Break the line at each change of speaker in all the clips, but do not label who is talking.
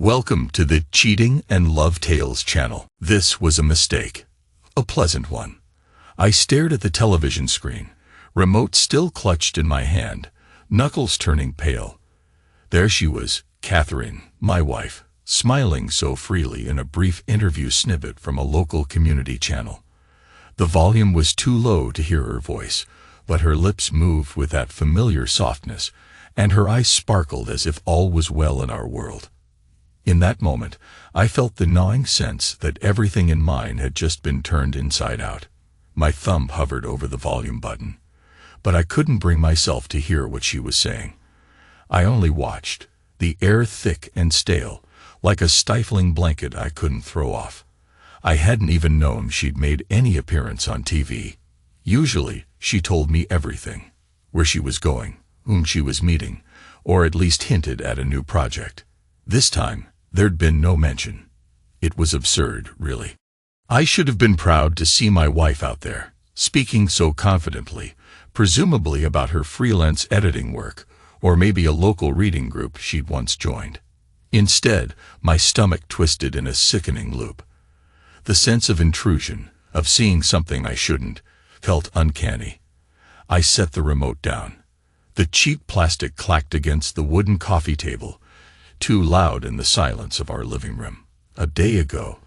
Welcome to the Cheating and Love Tales channel. This was a mistake. A pleasant one. I stared at the television screen, remote still clutched in my hand, knuckles turning pale. There she was, Catherine, my wife, smiling so freely in a brief interview snippet from a local community channel. The volume was too low to hear her voice, but her lips moved with that familiar softness, and her eyes sparkled as if all was well in our world. In that moment, I felt the gnawing sense that everything in mine had just been turned inside out. My thumb hovered over the volume button, but I couldn't bring myself to hear what she was saying. I only watched, the air thick and stale, like a stifling blanket I couldn't throw off. I hadn't even known she'd made any appearance on TV. Usually, she told me everything, where she was going, whom she was meeting, or at least hinted at a new project. This time, there'd been no mention. It was absurd, really. I should have been proud to see my wife out there, speaking so confidently, presumably about her freelance editing work, or maybe a local reading group she'd once joined. Instead, my stomach twisted in a sickening loop. The sense of intrusion, of seeing something I shouldn't, felt uncanny. I set the remote down. The cheap plastic clacked against the wooden coffee table, too loud in the silence of our living room. A day ago,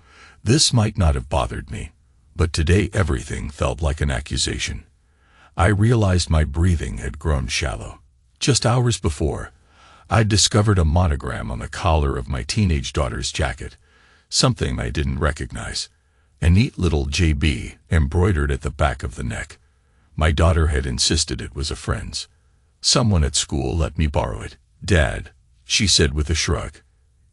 this might not have bothered me, but today everything felt like an accusation. I realized my breathing had grown shallow. Just hours before, I'd discovered a monogram on the collar of my teenage daughter's jacket, something I didn't recognize. A neat little JB embroidered at the back of the neck. My daughter had insisted it was a friend's. Someone at school let me borrow it. "Dad," she said with a shrug.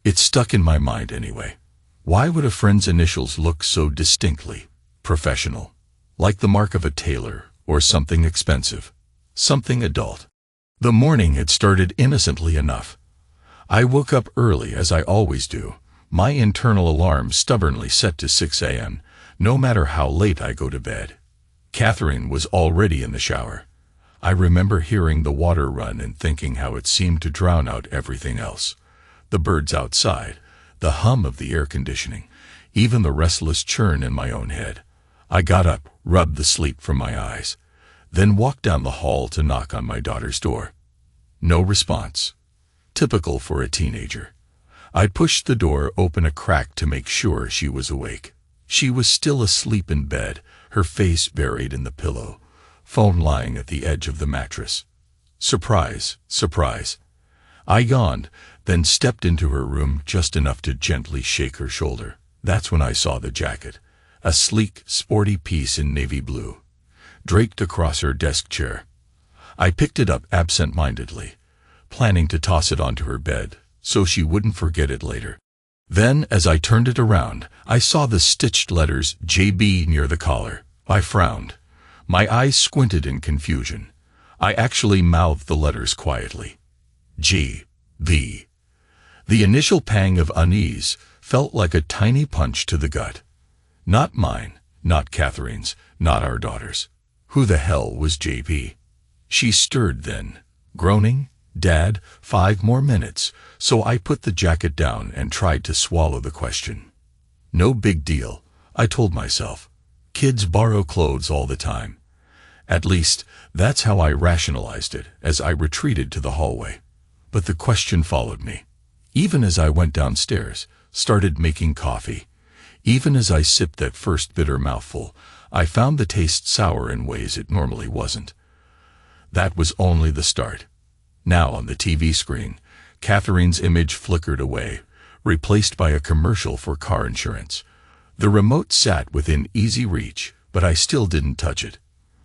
"It stuck in my mind anyway. Why would a friend's initials look so distinctly professional? Like the mark of a tailor, or something expensive. Something adult." The morning had started innocently enough. I woke up early, as I always do, my internal alarm stubbornly set to 6 a.m., no matter how late I go to bed. Catherine was already in the shower. I remember hearing the water run and thinking how it seemed to drown out everything else. The birds outside, the hum of the air conditioning, even the restless churn in my own head. I got up, rubbed the sleep from my eyes, then walked down the hall to knock on my daughter's door. No response. Typical for a teenager. I pushed the door open a crack to make sure she was awake. She was still asleep in bed, her face buried in the pillow, phone lying at the edge of the mattress. Surprise, surprise. I yawned, then stepped into her room just enough to gently shake her shoulder. That's when I saw the jacket, a sleek, sporty piece in navy blue, draped across her desk chair. I picked it up absent-mindedly, planning to toss it onto her bed so she wouldn't forget it later. Then, as I turned it around, I saw the stitched letters JB near the collar. I frowned. My eyes squinted in confusion. I actually mouthed the letters quietly. G.B. The initial pang of unease felt like a tiny punch to the gut. Not mine, not Catherine's, not our daughter's. Who the hell was JB? She stirred then, groaning, "Dad, 5 more minutes," so I put the jacket down and tried to swallow the question. No big deal, I told myself. Kids borrow clothes all the time. At least, that's how I rationalized it as I retreated to the hallway. But the question followed me. Even as I went downstairs, started making coffee, even as I sipped that first bitter mouthful, I found the taste sour in ways it normally wasn't. That was only the start. Now on the TV screen, Catherine's image flickered away, replaced by a commercial for car insurance. The remote sat within easy reach, but I still didn't touch it.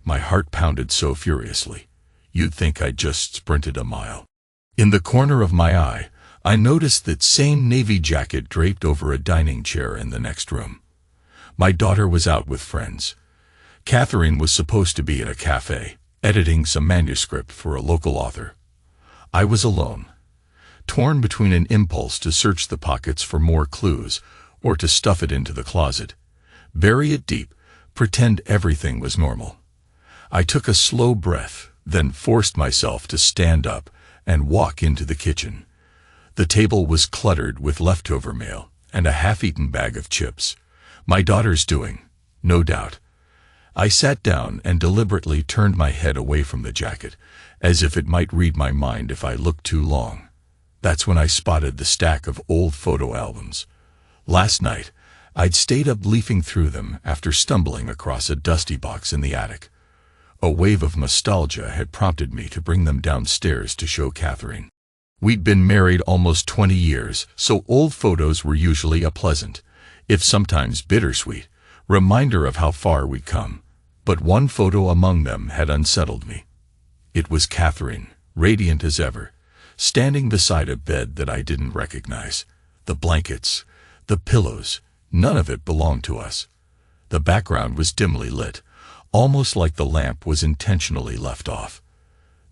My heart pounded so furiously. You'd think I'd just sprinted a mile. In the corner of my eye, I noticed that same navy jacket draped over a dining chair in the next room. My daughter was out with friends. Catherine was supposed to be at a cafe, editing some manuscript for a local author. I was alone, torn between an impulse to search the pockets for more clues or to stuff it into the closet, bury it deep, pretend everything was normal. I took a slow breath, then forced myself to stand up and walk into the kitchen. The table was cluttered with leftover mail and a half-eaten bag of chips. My daughter's doing, no doubt. I sat down and deliberately turned my head away from the jacket, as if it might read my mind if I looked too long. That's when I spotted the stack of old photo albums. Last night, I'd stayed up leafing through them after stumbling across a dusty box in the attic. A wave of nostalgia had prompted me to bring them downstairs to show Catherine. We'd been married almost 20 years, so old photos were usually a pleasant, if sometimes bittersweet, reminder of how far we'd come. But one photo among them had unsettled me. It was Catherine, radiant as ever, standing beside a bed that I didn't recognize. The blankets, the pillows, none of it belonged to us. The background was dimly lit, almost like the lamp was intentionally left off.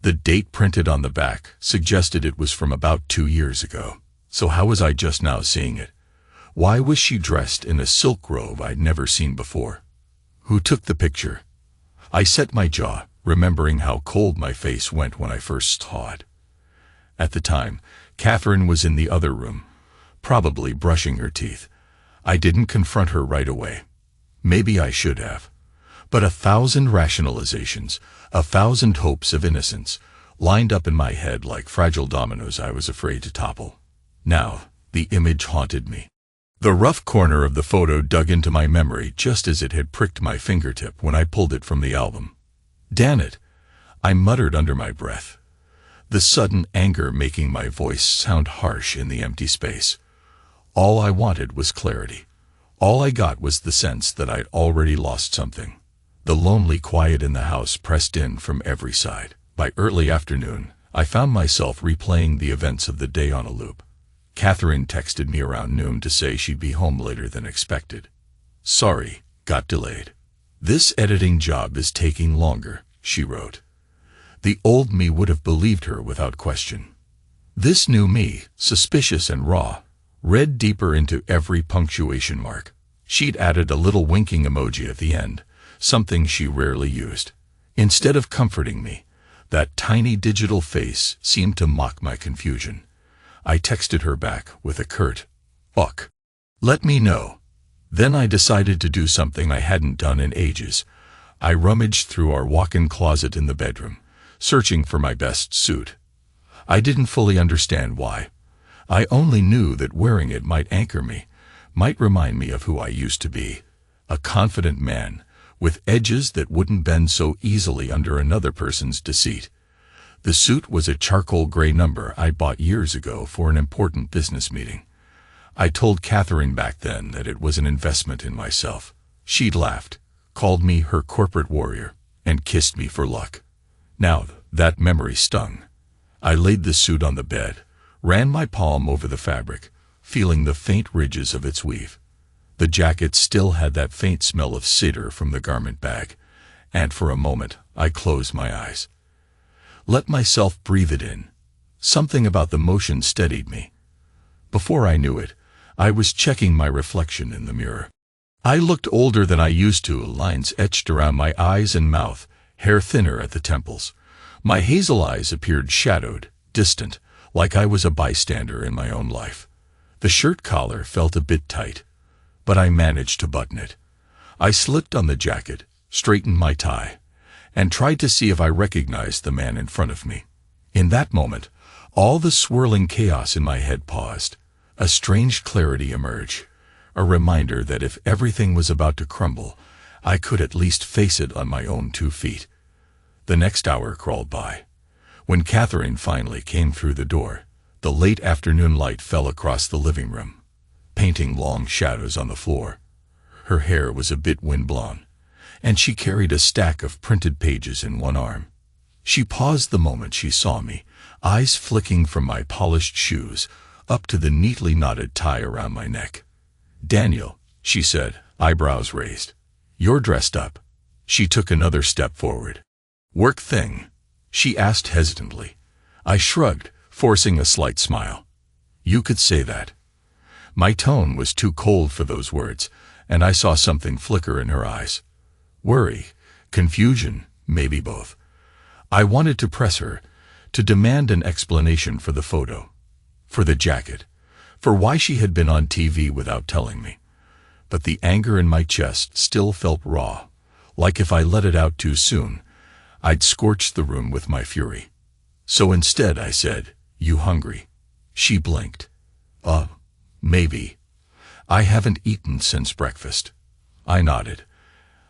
The date printed on the back suggested it was from about 2 years ago. So how was I just now seeing it? Why was she dressed in a silk robe I'd never seen before? Who took the picture? I set my jaw, remembering how cold my face went when I first saw it. At the time, Catherine was in the other room, probably brushing her teeth. I didn't confront her right away. Maybe I should have. But 1,000 rationalizations, 1,000 hopes of innocence, lined up in my head like fragile dominoes I was afraid to topple. Now, the image haunted me. The rough corner of the photo dug into my memory just as it had pricked my fingertip when I pulled it from the album. "Damn it," I muttered under my breath, the sudden anger making my voice sound harsh in the empty space. All I wanted was clarity. All I got was the sense that I'd already lost something. The lonely quiet in the house pressed in from every side. By early afternoon, I found myself replaying the events of the day on a loop. Catherine texted me around noon to say she'd be home later than expected. "Sorry, got delayed. This editing job is taking longer," she wrote. The old me would have believed her without question. This new me, suspicious and raw, read deeper into every punctuation mark. She'd added a little winking emoji at the end, something she rarely used. Instead of comforting me, that tiny digital face seemed to mock my confusion. I texted her back with a curt, "Ugh. Let me know." Then I decided to do something I hadn't done in ages. I rummaged through our walk-in closet in the bedroom, searching for my best suit. I didn't fully understand why. I only knew that wearing it might anchor me, might remind me of who I used to be. A confident man, with edges that wouldn't bend so easily under another person's deceit. The suit was a charcoal gray number I bought years ago for an important business meeting. I told Catherine back then that it was an investment in myself. She'd laughed, called me her corporate warrior, and kissed me for luck. Now, that memory stung. I laid the suit on the bed, ran my palm over the fabric, feeling the faint ridges of its weave. The jacket still had that faint smell of cedar from the garment bag, and for a moment I closed my eyes. Let myself breathe it in. Something about the motion steadied me. Before I knew it, I was checking my reflection in the mirror. I looked older than I used to, lines etched around my eyes and mouth, hair thinner at the temples. My hazel eyes appeared shadowed, distant, like I was a bystander in my own life. The shirt collar felt a bit tight, but I managed to button it. I slipped on the jacket, straightened my tie, and tried to see if I recognized the man in front of me. In that moment, all the swirling chaos in my head paused. A strange clarity emerged, a reminder that if everything was about to crumble, I could at least face it on my own 2 feet. The next hour crawled by. When Catherine finally came through the door, the late afternoon light fell across the living room, painting long shadows on the floor. Her hair was a bit windblown, and she carried a stack of printed pages in one arm. She paused the moment she saw me, eyes flicking from my polished shoes up to the neatly knotted tie around my neck. "Daniel," she said, eyebrows raised. "You're dressed up." She took another step forward. "Work thing?" she asked hesitantly. I shrugged, forcing a slight smile. "You could say that." My tone was too cold for those words, and I saw something flicker in her eyes. Worry, confusion, maybe both. I wanted to press her, to demand an explanation for the photo. for the jacket, for why she had been on TV without telling me. But the anger in my chest still felt raw, like if I let it out too soon, I'd scorch the room with my fury. So instead I said, "You hungry?" She blinked. Maybe. I haven't eaten since breakfast." I nodded.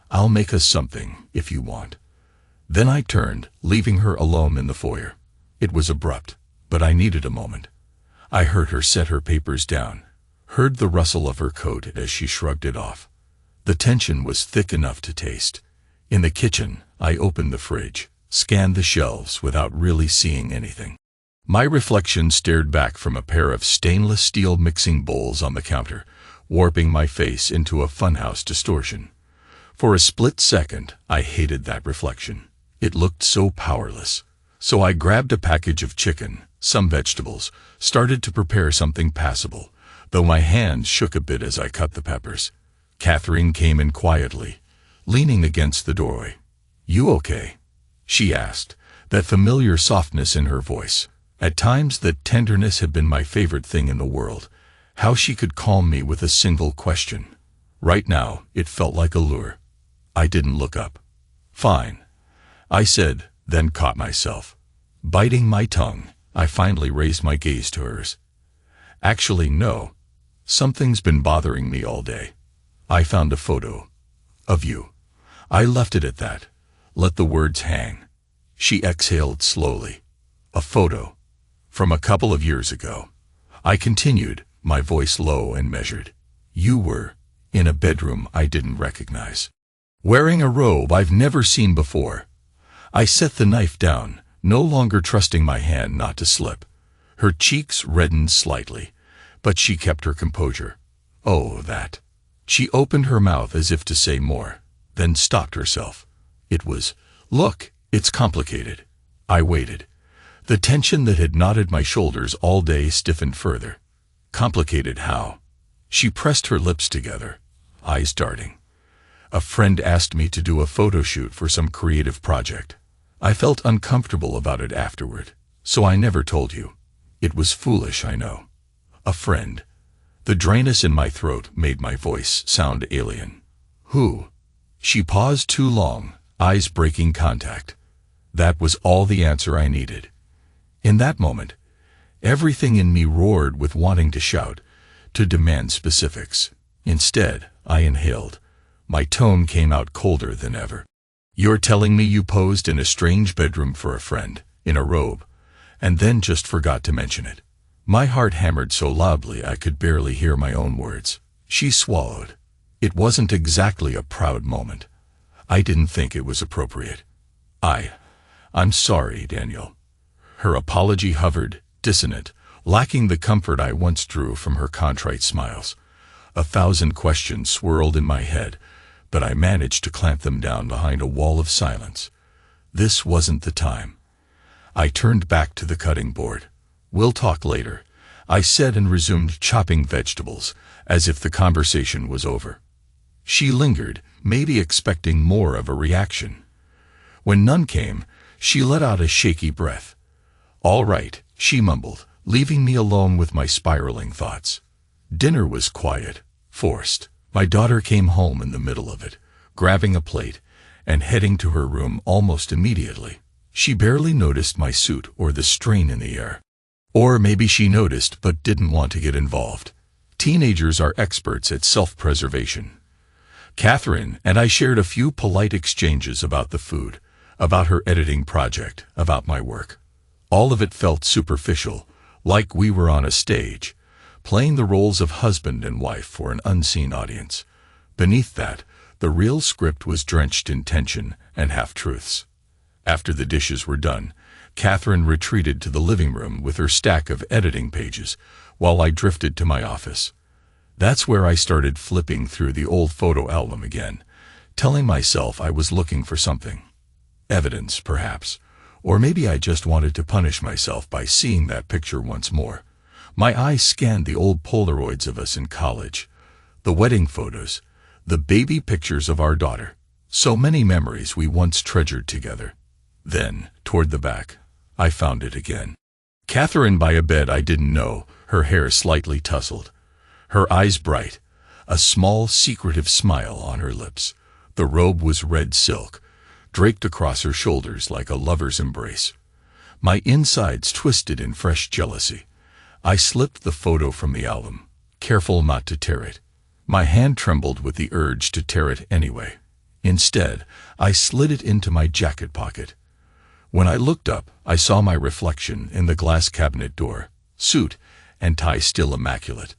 "I'll make us something, if you want." Then I turned, leaving her alone in the foyer. It was abrupt, but I needed a moment. I heard her set her papers down, heard the rustle of her coat as she shrugged it off. The tension was thick enough to taste. In the kitchen, I opened the fridge, scanned the shelves without really seeing anything. My reflection stared back from a pair of stainless steel mixing bowls on the counter, warping my face into a funhouse distortion. For a split second, I hated that reflection. It looked so powerless. So I grabbed a package of chicken, some vegetables, started to prepare something passable, though my hands shook a bit as I cut the peppers. Catherine came in quietly, leaning against the doorway. "You okay?" she asked, that familiar softness in her voice. At times that tenderness had been my favorite thing in the world. How she could calm me with a single question. Right now, it felt like a lure. I didn't look up. "Fine," I said, then caught myself. Biting my tongue, I finally raised my gaze to hers. "Actually, no. Something's been bothering me all day. I found a photo. Of you." I left it at that. Let the words hang. She exhaled slowly. "A photo. From a couple of years ago." I continued, my voice low and measured. "You were in a bedroom I didn't recognize, wearing a robe I've never seen before." I set the knife down, no longer trusting my hand not to slip. Her cheeks reddened slightly, but she kept her composure. "Oh, that." She opened her mouth as if to say more, then stopped herself. It was, "Look, it's complicated." I waited. The tension that had knotted my shoulders all day stiffened further. "Complicated how?" She pressed her lips together, eyes darting. "A friend asked me to do a photo shoot for some creative project. I felt uncomfortable about it afterward, so I never told you. It was foolish, I know." "A friend." The dryness in my throat made my voice sound alien. "Who?" She paused too long, eyes breaking contact. That was all the answer I needed. In that moment, everything in me roared with wanting to shout, to demand specifics. Instead, I inhaled. My tone came out colder than ever. "You're telling me you posed in a strange bedroom for a friend, in a robe, and then just forgot to mention it?" My heart hammered so loudly I could barely hear my own words. She swallowed. It wasn't exactly a proud moment. I didn't think it was appropriate. I'm sorry, Daniel." Her apology hovered, dissonant, lacking the comfort I once drew from her contrite smiles. 1,000 questions swirled in my head, but I managed to clamp them down behind a wall of silence. This wasn't the time. I turned back to the cutting board. "We'll talk later," I said, and resumed chopping vegetables, as if the conversation was over. She lingered, maybe expecting more of a reaction. When none came, she let out a shaky breath. "All right," she mumbled, leaving me alone with my spiraling thoughts. Dinner was quiet, forced. My daughter came home in the middle of it, grabbing a plate, and heading to her room almost immediately. She barely noticed my suit or the strain in the air. Or maybe she noticed but didn't want to get involved. Teenagers are experts at self-preservation. Catherine and I shared a few polite exchanges about the food, about her editing project, about my work. All of it felt superficial, like we were on a stage, playing the roles of husband and wife for an unseen audience. Beneath that, the real script was drenched in tension and half-truths. After the dishes were done, Catherine retreated to the living room with her stack of editing pages, while I drifted to my office. That's where I started flipping through the old photo album again, telling myself I was looking for something. Evidence, perhaps. Or maybe I just wanted to punish myself by seeing that picture once more. My eyes scanned the old Polaroids of us in college, the wedding photos, the baby pictures of our daughter. So many memories we once treasured together. Then, toward the back, I found it again. Catherine by a bed I didn't know, her hair slightly tousled, her eyes bright, a small secretive smile on her lips. The robe was red silk, draped across her shoulders like a lover's embrace. My insides twisted in fresh jealousy. I slipped the photo from the album, careful not to tear it. My hand trembled with the urge to tear it anyway. Instead, I slid it into my jacket pocket. When I looked up, I saw my reflection in the glass cabinet door, suit and tie still immaculate.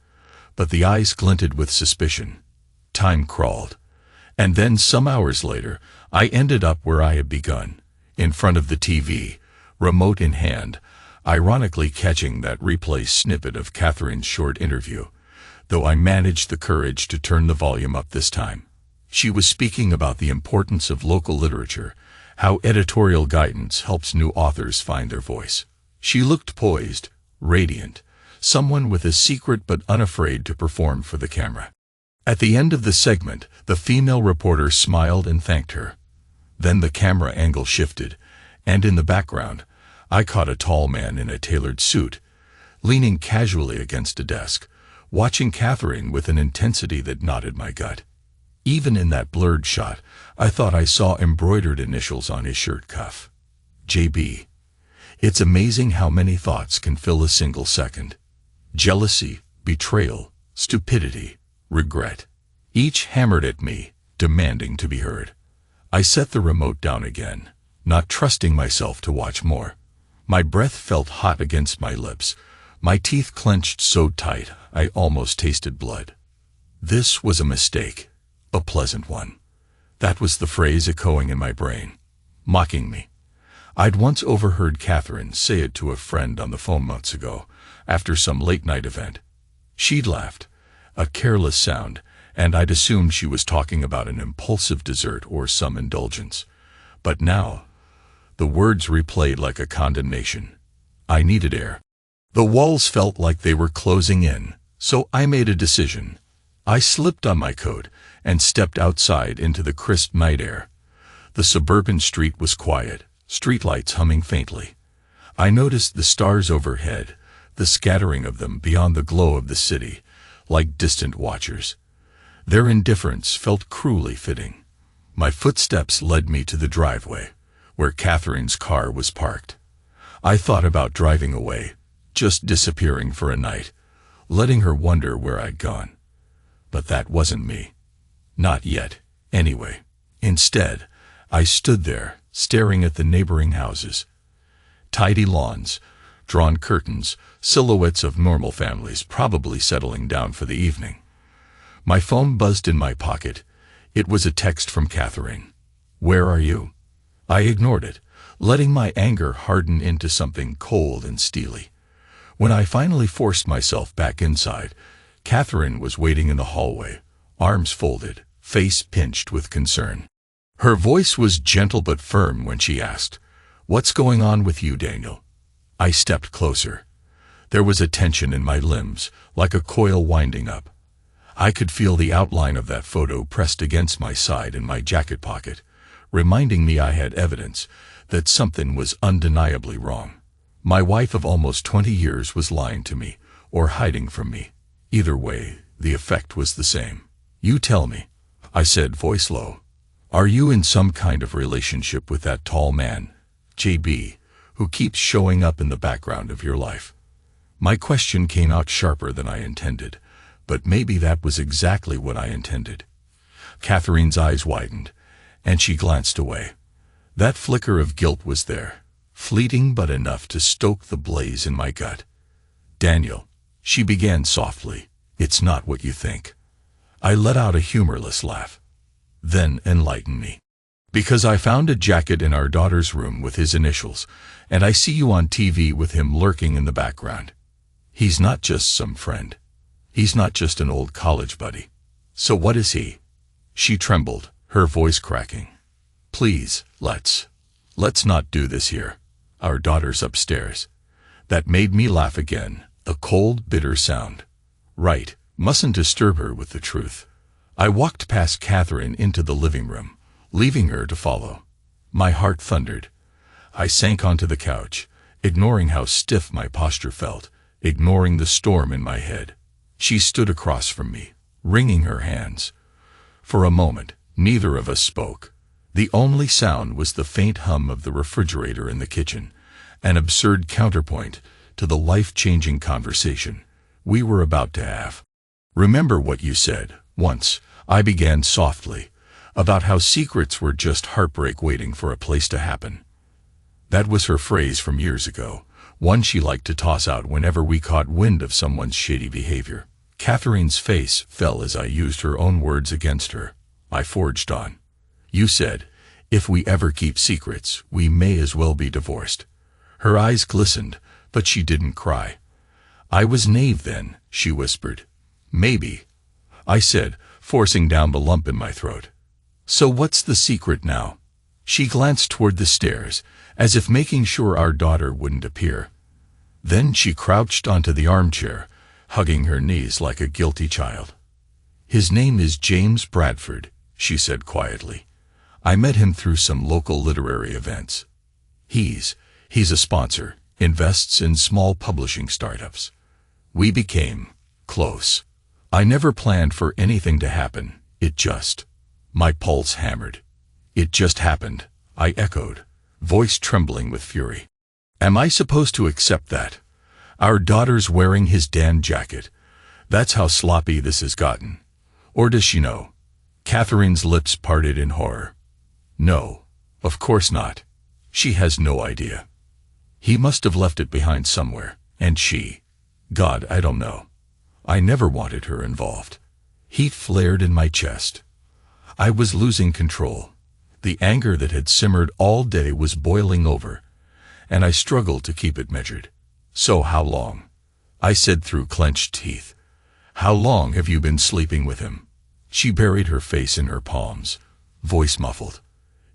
But the eyes glinted with suspicion. Time crawled. And then, some hours later, I ended up where I had begun, in front of the TV, remote in hand, ironically catching that replay snippet of Catherine's short interview, though I managed the courage to turn the volume up this time. She was speaking about the importance of local literature, how editorial guidance helps new authors find their voice. She looked poised, radiant, someone with a secret but unafraid to perform for the camera. At the end of the segment, the female reporter smiled and thanked her. Then the camera angle shifted, and in the background, I caught a tall man in a tailored suit, leaning casually against a desk, watching Catherine with an intensity that knotted my gut. Even in that blurred shot, I thought I saw embroidered initials on his shirt cuff. JB. It's amazing how many thoughts can fill a single second. Jealousy, betrayal, stupidity, regret. Each hammered at me, demanding to be heard. I set the remote down again, not trusting myself to watch more. My breath felt hot against my lips, my teeth clenched so tight I almost tasted blood. This was a mistake, a pleasant one. That was the phrase echoing in my brain, mocking me. I'd once overheard Catherine say it to a friend on the phone months ago, after some late-night event. She'd laughed, a careless sound, and I'd assumed she was talking about an impulsive dessert or some indulgence. But now, the words replayed like a condemnation. I needed air. The walls felt like they were closing in, so I made a decision. I slipped on my coat and stepped outside into the crisp night air. The suburban street was quiet, streetlights humming faintly. I noticed the stars overhead, the scattering of them beyond the glow of the city, like distant watchers. Their indifference felt cruelly fitting. My footsteps led me to the driveway, where Catherine's car was parked. I thought about driving away, just disappearing for a night, letting her wonder where I'd gone. But that wasn't me. Not yet, anyway. Instead, I stood there, staring at the neighboring houses. Tidy lawns, drawn curtains, silhouettes of normal families probably settling down for the evening. My phone buzzed in my pocket. It was a text from Catherine. "Where are you?" I ignored it, letting my anger harden into something cold and steely. When I finally forced myself back inside, Catherine was waiting in the hallway, arms folded, face pinched with concern. Her voice was gentle but firm when she asked, "What's going on with you, Daniel?" I stepped closer. There was a tension in my limbs, like a coil winding up. I could feel the outline of that photo pressed against my side in my jacket pocket, reminding me I had evidence that something was undeniably wrong. My wife of almost 20 years was lying to me, or hiding from me. Either way, the effect was the same. "You tell me," I said, voice low. "Are you in some kind of relationship with that tall man, JB, who keeps showing up in the background of your life?" My question came out sharper than I intended, but maybe that was exactly what I intended. Catherine's eyes widened, and she glanced away. That flicker of guilt was there, fleeting but enough to stoke the blaze in my gut. "Daniel," she began softly, "it's not what you think." I let out a humorless laugh. "Then enlighten me. Because I found a jacket in our daughter's room with his initials, and I see you on TV with him lurking in the background. He's not just some friend. He's not just an old college buddy. So what is he?" She trembled, her voice cracking. "Please, let's not do this here. Our daughter's upstairs." That made me laugh again, a cold, bitter sound. Right, mustn't disturb her with the truth. I walked past Catherine into the living room, leaving her to follow. My heart thundered. I sank onto the couch, ignoring how stiff my posture felt, ignoring the storm in my head. She stood across from me, wringing her hands. For a moment, neither of us spoke. The only sound was the faint hum of the refrigerator in the kitchen, an absurd counterpoint to the life-changing conversation we were about to have. "Remember what you said once," I began softly, "about how secrets were just heartbreak waiting for a place to happen." That was her phrase from years ago, one she liked to toss out whenever we caught wind of someone's shady behavior. Catherine's face fell as I used her own words against her. I forged on. "You said, if we ever keep secrets, we may as well be divorced." Her eyes glistened, but she didn't cry. "I was naive then," she whispered. "Maybe," I said, forcing down the lump in my throat. "So what's the secret now?" She glanced toward the stairs, as if making sure our daughter wouldn't appear. Then she crouched onto the armchair, hugging her knees like a guilty child. "His name is James Bradford," she said quietly. "I met him through some local literary events. He's a sponsor, invests in small publishing startups. We became close. I never planned for anything to happen, it just..." My pulse hammered. "It just happened," I echoed, voice trembling with fury. "Am I supposed to accept that? Our daughter's wearing his Dan jacket. That's how sloppy this has gotten. Or does she know?" Catherine's lips parted in horror. "No, of course not. She has no idea. He must have left it behind somewhere, and God, I don't know. I never wanted her involved." Heat flared in my chest. I was losing control. The anger that had simmered all day was boiling over, and I struggled to keep it measured. "So how long?" I said through clenched teeth. "How long have you been sleeping with him?" She buried her face in her palms, voice muffled.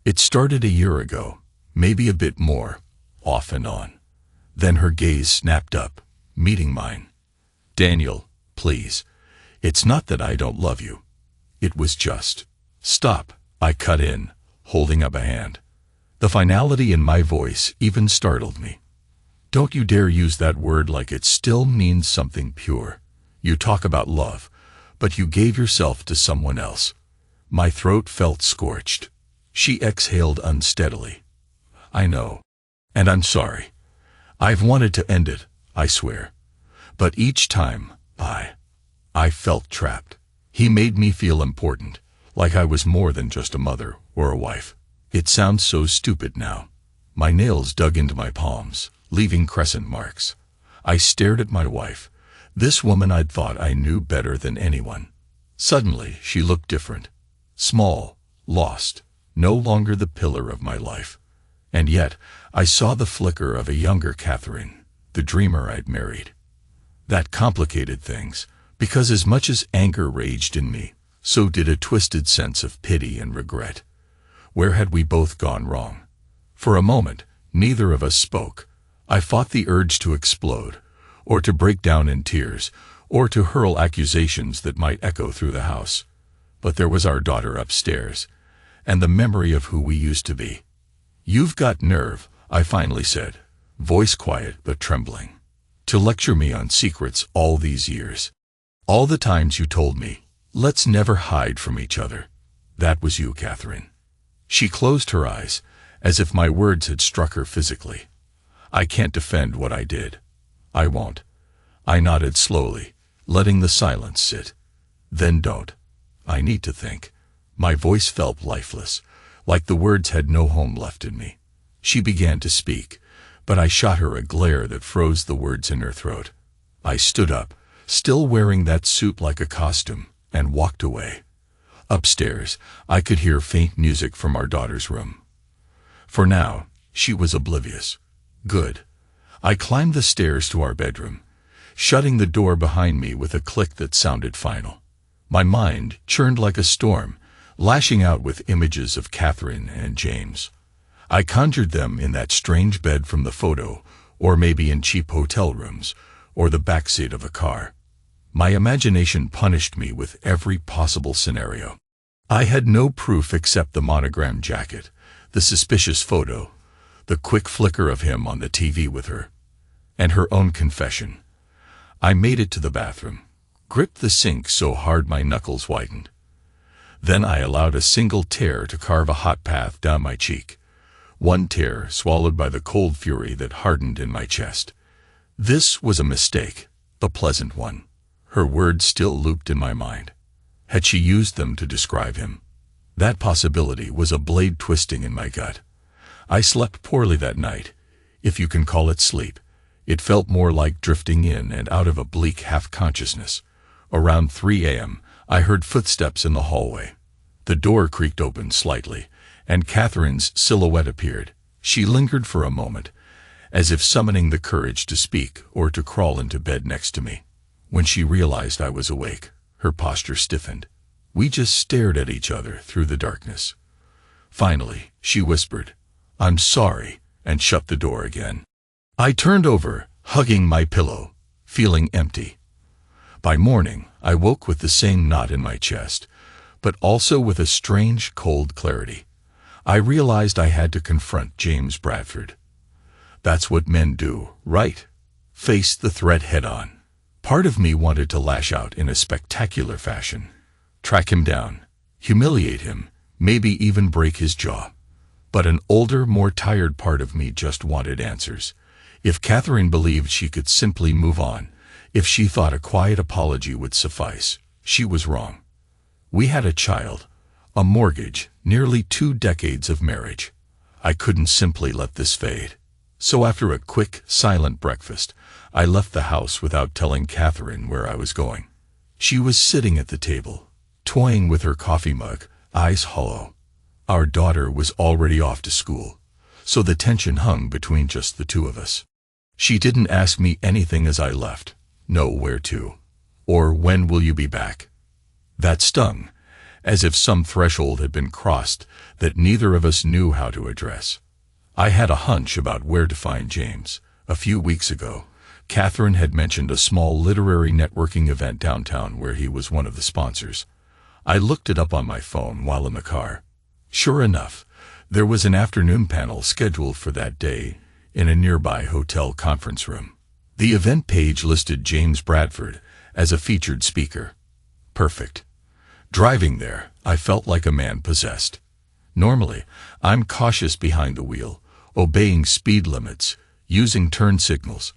"It started a year ago, maybe a bit more, off and on." Then her gaze snapped up, meeting mine. "Daniel, please. It's not that I don't love you. It was just..." "Stop," I cut in, holding up a hand. The finality in my voice even startled me. "Don't you dare use that word like it still means something pure. You talk about love, but you gave yourself to someone else." My throat felt scorched. She exhaled unsteadily. "I know. And I'm sorry. I've wanted to end it, I swear. But each time, I felt trapped. He made me feel important, like I was more than just a mother or a wife. It sounds so stupid now." My nails dug into my palms, leaving crescent marks. I stared at my wife, this woman I'd thought I knew better than anyone. Suddenly, she looked different. Small, lost, no longer the pillar of my life. And yet, I saw the flicker of a younger Catherine, the dreamer I'd married. That complicated things, because as much as anger raged in me, so did a twisted sense of pity and regret. Where had we both gone wrong? For a moment, neither of us spoke. I fought the urge to explode, or to break down in tears, or to hurl accusations that might echo through the house. But there was our daughter upstairs, and the memory of who we used to be. "You've got nerve," I finally said, voice quiet but trembling, "to lecture me on secrets all these years. All the times you told me, let's never hide from each other. That was you, Catherine." She closed her eyes, as if my words had struck her physically. "I can't defend what I did. I won't." I nodded slowly, letting the silence sit. "Then don't. I need to think." My voice felt lifeless, like the words had no home left in me. She began to speak, but I shot her a glare that froze the words in her throat. I stood up, still wearing that suit like a costume, and walked away. Upstairs, I could hear faint music from our daughter's room. For now, she was oblivious. Good. I climbed the stairs to our bedroom, shutting the door behind me with a click that sounded final. My mind churned like a storm, lashing out with images of Catherine and James. I conjured them in that strange bed from the photo, or maybe in cheap hotel rooms, or the backseat of a car. My imagination punished me with every possible scenario. I had no proof except the monogrammed jacket, the suspicious photo, the quick flicker of him on the TV with her, and her own confession. I made it to the bathroom, gripped the sink so hard my knuckles whitened. Then I allowed a single tear to carve a hot path down my cheek, one tear swallowed by the cold fury that hardened in my chest. This was a mistake, a pleasant one. Her words still looped in my mind. Had she used them to describe him? That possibility was a blade twisting in my gut. I slept poorly that night, if you can call it sleep. It felt more like drifting in and out of a bleak half-consciousness. Around 3 a.m., I heard footsteps in the hallway. The door creaked open slightly, and Catherine's silhouette appeared. She lingered for a moment, as if summoning the courage to speak or to crawl into bed next to me. When she realized I was awake, her posture stiffened. We just stared at each other through the darkness. Finally, she whispered, "I'm sorry," and shut the door again. I turned over, hugging my pillow, feeling empty. By morning, I woke with the same knot in my chest, but also with a strange, cold clarity. I realized I had to confront James Bradford. That's what men do, right? Face the threat head-on. Part of me wanted to lash out in a spectacular fashion. Track him down, humiliate him, maybe even break his jaw. But an older, more tired part of me just wanted answers. If Catherine believed she could simply move on, if she thought a quiet apology would suffice, she was wrong. We had a child, a mortgage, nearly 2 decades of marriage. I couldn't simply let this fade. So after a quick, silent breakfast, I left the house without telling Catherine where I was going. She was sitting at the table, toying with her coffee mug, eyes hollow. Our daughter was already off to school, so the tension hung between just the two of us. She didn't ask me anything as I left. No, where to? Or when will you be back? That stung, as if some threshold had been crossed that neither of us knew how to address. I had a hunch about where to find James. A few weeks ago, Catherine had mentioned a small literary networking event downtown where he was one of the sponsors. I looked it up on my phone while in the car. Sure enough, there was an afternoon panel scheduled for that day in a nearby hotel conference room. The event page listed James Bradford as a featured speaker. Perfect. Driving there, I felt like a man possessed. Normally, I'm cautious behind the wheel, obeying speed limits, using turn signals.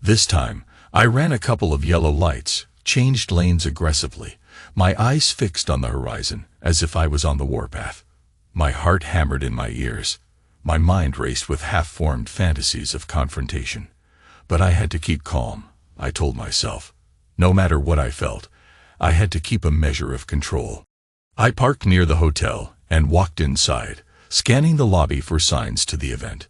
This time, I ran a couple of yellow lights, changed lanes aggressively, my eyes fixed on the horizon, as if I was on the warpath. My heart hammered in my ears. My mind raced with half-formed fantasies of confrontation. But I had to keep calm, I told myself. No matter what I felt, I had to keep a measure of control. I parked near the hotel and walked inside, scanning the lobby for signs to the event.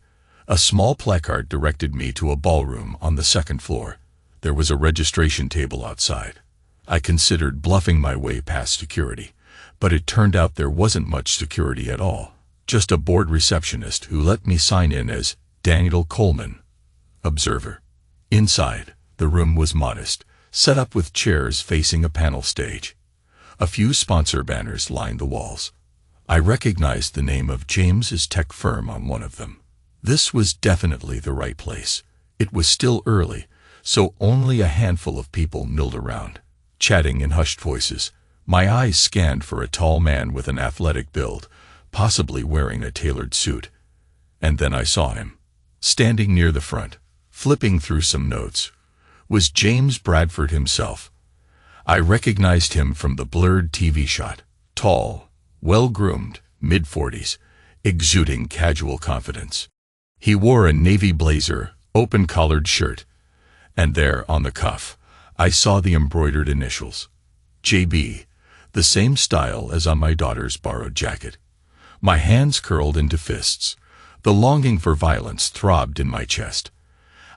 A small placard directed me to a ballroom on the 2nd floor. There was a registration table outside. I considered bluffing my way past security, but it turned out there wasn't much security at all. Just a bored receptionist who let me sign in as Daniel Coleman, observer. Inside, the room was modest, set up with chairs facing a panel stage. A few sponsor banners lined the walls. I recognized the name of James's tech firm on one of them. This was definitely the right place. It was still early, so only a handful of people milled around, chatting in hushed voices. My eyes scanned for a tall man with an athletic build, possibly wearing a tailored suit. And then I saw him. Standing near the front, flipping through some notes, was James Bradford himself. I recognized him from the blurred TV shot. Tall, well-groomed, mid-40s, exuding casual confidence. He wore a navy blazer, open-collared shirt, and there, on the cuff, I saw the embroidered initials. JB, the same style as on my daughter's borrowed jacket. My hands curled into fists. The longing for violence throbbed in my chest.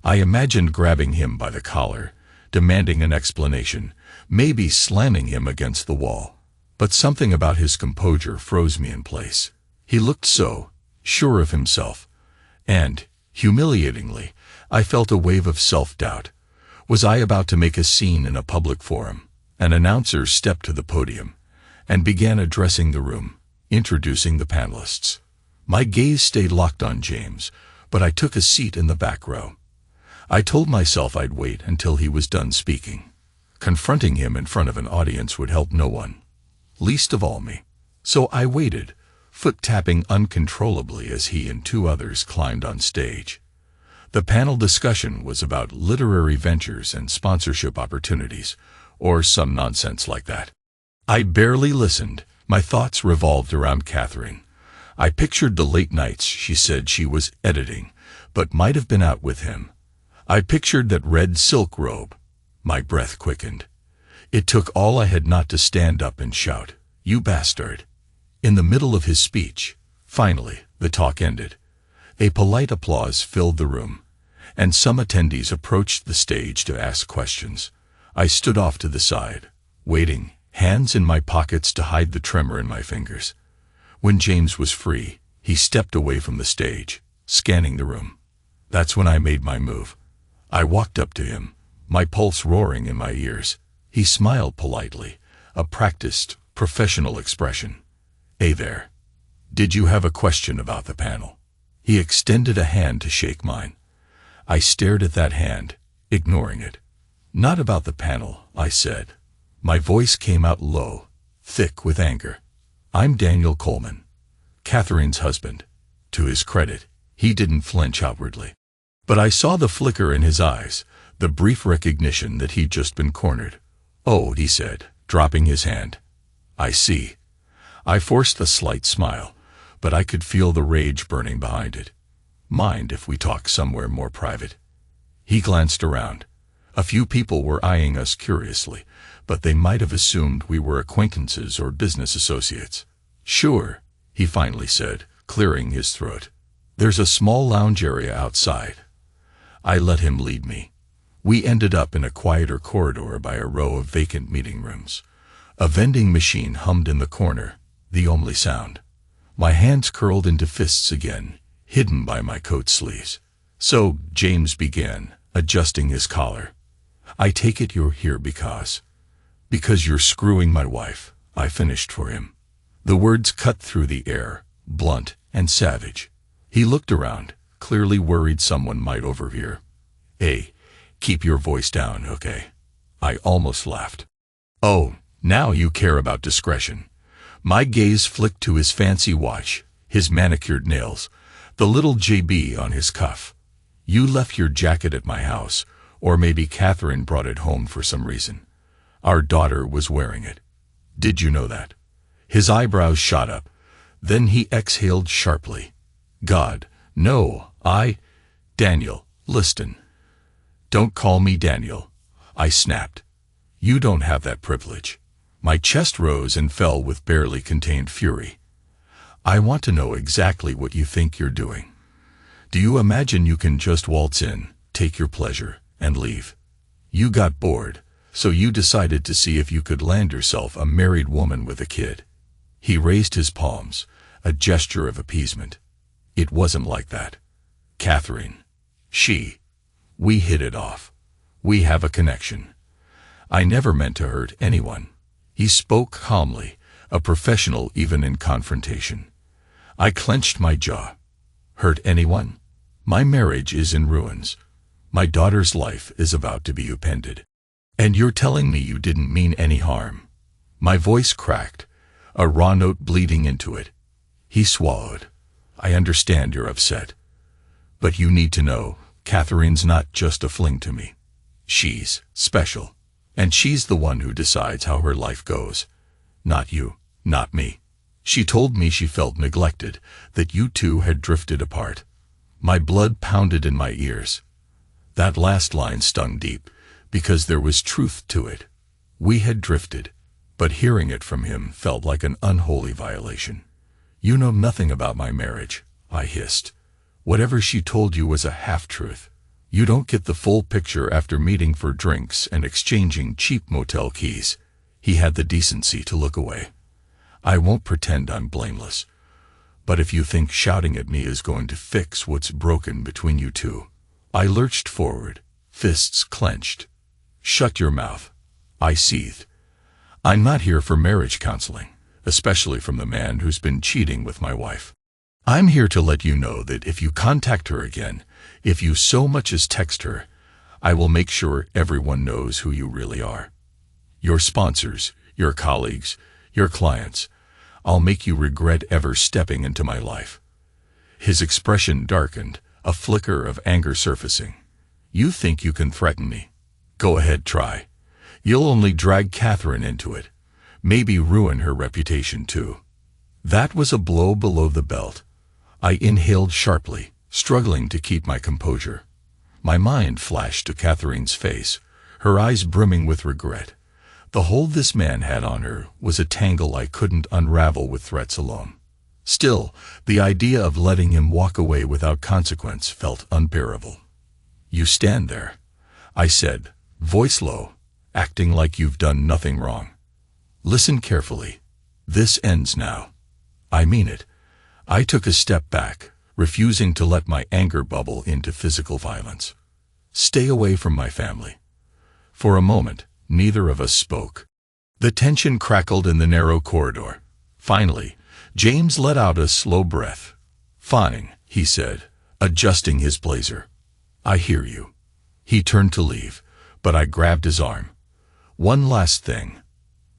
I imagined grabbing him by the collar, demanding an explanation, maybe slamming him against the wall. But something about his composure froze me in place. He looked so sure of himself. And, humiliatingly, I felt a wave of self-doubt. Was I about to make a scene in a public forum? An announcer stepped to the podium and began addressing the room, introducing the panelists. My gaze stayed locked on James, but I took a seat in the back row. I told myself I'd wait until he was done speaking. Confronting him in front of an audience would help no one, least of all me. So I waited, foot-tapping uncontrollably as he and two others climbed on stage. The panel discussion was about literary ventures and sponsorship opportunities, or some nonsense like that. I barely listened. My thoughts revolved around Catherine. I pictured the late nights she said she was editing, but might have been out with him. I pictured that red silk robe. My breath quickened. It took all I had not to stand up and shout, "You bastard!" In the middle of his speech, finally, the talk ended. A polite applause filled the room, and some attendees approached the stage to ask questions. I stood off to the side, waiting, hands in my pockets to hide the tremor in my fingers. When James was free, he stepped away from the stage, scanning the room. That's when I made my move. I walked up to him, my pulse roaring in my ears. He smiled politely, a practiced, professional expression. "Hey there. Did you have a question about the panel?" He extended a hand to shake mine. I stared at that hand, ignoring it. "Not about the panel," I said. My voice came out low, thick with anger. "I'm Daniel Coleman, Catherine's husband." To his credit, he didn't flinch outwardly. But I saw the flicker in his eyes, the brief recognition that he'd just been cornered. "Oh," he said, dropping his hand. "I see." I forced a slight smile, but I could feel the rage burning behind it. "Mind if we talk somewhere more private?" He glanced around. A few people were eyeing us curiously, but they might have assumed we were acquaintances or business associates. "Sure," he finally said, clearing his throat. "There's a small lounge area outside." I let him lead me. We ended up in a quieter corridor by a row of vacant meeting rooms. A vending machine hummed in the corner, the only sound. My hands curled into fists again, hidden by my coat sleeves. "So," James began, adjusting his collar. "I take it you're here because you're screwing my wife," I finished for him. The words cut through the air, blunt and savage. He looked around, clearly worried someone might overhear. "Hey, keep your voice down, okay?" I almost laughed. "Oh, now you care about discretion." My gaze flicked to his fancy watch, his manicured nails, the little JB on his cuff. "You left your jacket at my house, or maybe Catherine brought it home for some reason. Our daughter was wearing it. Did you know that?" His eyebrows shot up. Then he exhaled sharply. "God, no, Daniel, listen." "Don't call me Daniel," I snapped. "You don't have that privilege." My chest rose and fell with barely contained fury. "I want to know exactly what you think you're doing. Do you imagine you can just waltz in, take your pleasure, and leave? You got bored, so you decided to see if you could land yourself a married woman with a kid." He raised his palms, a gesture of appeasement. "It wasn't like that. Catherine, we hit it off. We have a connection. I never meant to hurt anyone." He spoke calmly, a professional even in confrontation. I clenched my jaw. "Hurt anyone? My marriage is in ruins. My daughter's life is about to be upended. And you're telling me you didn't mean any harm?" My voice cracked, a raw note bleeding into it. He swallowed. "I understand you're upset. But you need to know, Catherine's not just a fling to me. She's special. And she's the one who decides how her life goes. Not you, not me. She told me she felt neglected, that you two had drifted apart." My blood pounded in my ears. That last line stung deep, because there was truth to it. We had drifted, but hearing it from him felt like an unholy violation. "You know nothing about my marriage," I hissed. "Whatever she told you was a half-truth. You don't get the full picture after meeting for drinks and exchanging cheap motel keys." He had the decency to look away. "I won't pretend I'm blameless. But if you think shouting at me is going to fix what's broken between you two." I lurched forward, fists clenched. "Shut your mouth," I seethed. "I'm not here for marriage counseling, especially from the man who's been cheating with my wife. I'm here to let you know that if you contact her again, if you so much as text her, I will make sure everyone knows who you really are. Your sponsors, your colleagues, your clients. I'll make you regret ever stepping into my life." His expression darkened, a flicker of anger surfacing. "You think you can threaten me? Go ahead, try. You'll only drag Catherine into it. Maybe ruin her reputation too." That was a blow below the belt. I inhaled sharply, struggling to keep my composure. My mind flashed to Catherine's face, her eyes brimming with regret. The hold this man had on her was a tangle I couldn't unravel with threats alone. Still, the idea of letting him walk away without consequence felt unbearable. "You stand there," I said, voice low, acting like you've done nothing wrong. "Listen carefully. This ends now. I mean it." I took a step back, refusing to let my anger bubble into physical violence. "Stay away from my family." For a moment, neither of us spoke. The tension crackled in the narrow corridor. Finally, James let out a slow breath. "Fine," he said, adjusting his blazer. "I hear you." He turned to leave, but I grabbed his arm. "One last thing.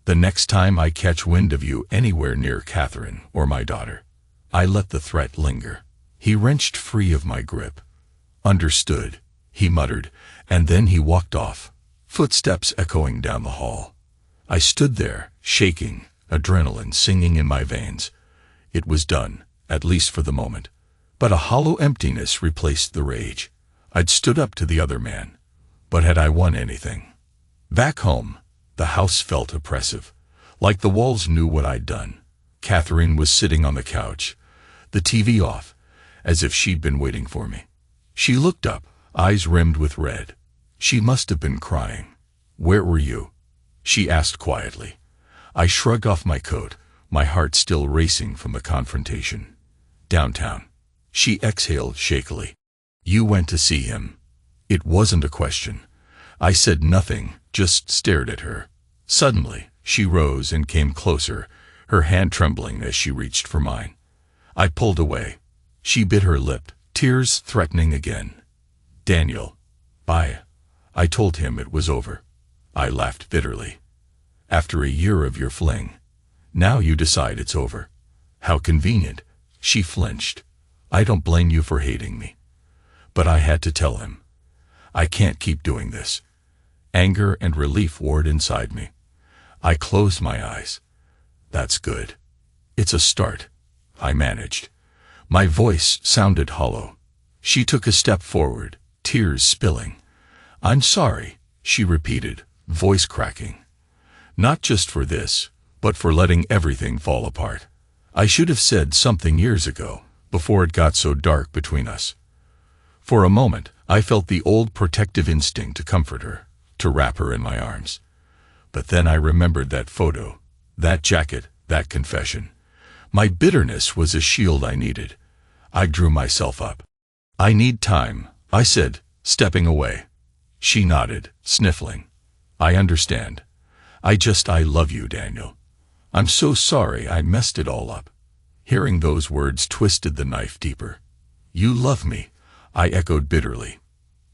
The next time I catch wind of you anywhere near Catherine or my daughter." I let the threat linger. He wrenched free of my grip. "Understood," he muttered, and then he walked off, footsteps echoing down the hall. I stood there, shaking, adrenaline singing in my veins. It was done, at least for the moment. But a hollow emptiness replaced the rage. I'd stood up to the other man. But had I won anything? Back home, the house felt oppressive, like the walls knew what I'd done. Catherine was sitting on the couch, the TV off, as if she'd been waiting for me. She looked up, eyes rimmed with red. She must have been crying. "Where were you?" she asked quietly. I shrugged off my coat, my heart still racing from the confrontation. "Downtown." She exhaled shakily. "You went to see him." It wasn't a question. I said nothing, just stared at her. Suddenly, she rose and came closer, her hand trembling as she reached for mine. I pulled away. She bit her lip, tears threatening again. "Daniel." "Bye." I told him it was over. I laughed bitterly. "After a year of your fling. Now you decide it's over. How convenient." She flinched. "I don't blame you for hating me. But I had to tell him. I can't keep doing this." Anger and relief warred inside me. I closed my eyes. "That's good. It's a start," I managed. My voice sounded hollow. She took a step forward, tears spilling. "I'm sorry," she repeated, voice cracking. "Not just for this, but for letting everything fall apart. I should have said something years ago, before it got so dark between us." For a moment, I felt the old protective instinct to comfort her, to wrap her in my arms. But then I remembered that photo, that jacket, that confession. My bitterness was a shield I needed. I drew myself up. "I need time," I said, stepping away. She nodded, sniffling. "I understand. I love you, Daniel. I'm so sorry I messed it all up." Hearing those words twisted the knife deeper. "You love me," I echoed bitterly.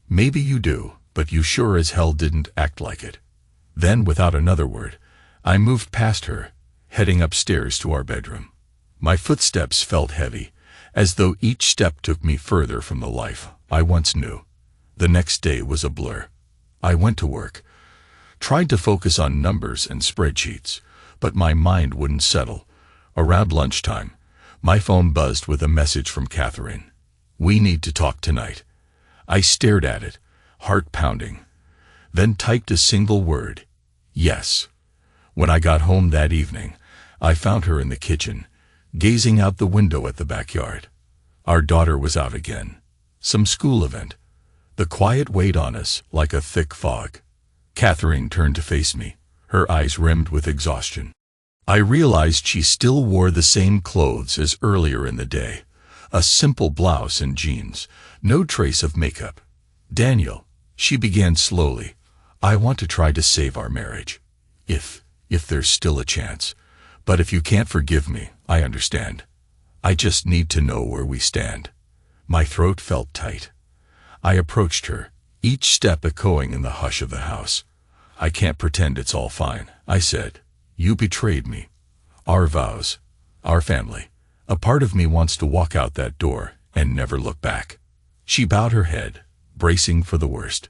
"Maybe you do, but you sure as hell didn't act like it." Then, without another word, I moved past her, heading upstairs to our bedroom. My footsteps felt heavy, as though each step took me further from the life I once knew. The next day was a blur. I went to work, tried to focus on numbers and spreadsheets, but my mind wouldn't settle. Around lunchtime, my phone buzzed with a message from Catherine. "We need to talk tonight." I stared at it, heart pounding, then typed a single word: "Yes." When I got home that evening, I found her in the kitchen, gazing out the window at the backyard. Our daughter was out again. Some school event. The quiet weighed on us like a thick fog. Catherine turned to face me, her eyes rimmed with exhaustion. I realized she still wore the same clothes as earlier in the day, a simple blouse and jeans, no trace of makeup. "Daniel," she began slowly, "I want to try to save our marriage. If there's still a chance. But if you can't forgive me, I understand. I just need to know where we stand." My throat felt tight. I approached her, each step echoing in the hush of the house. "I can't pretend it's all fine," I said. "You betrayed me. Our vows. Our family. A part of me wants to walk out that door and never look back." She bowed her head, bracing for the worst.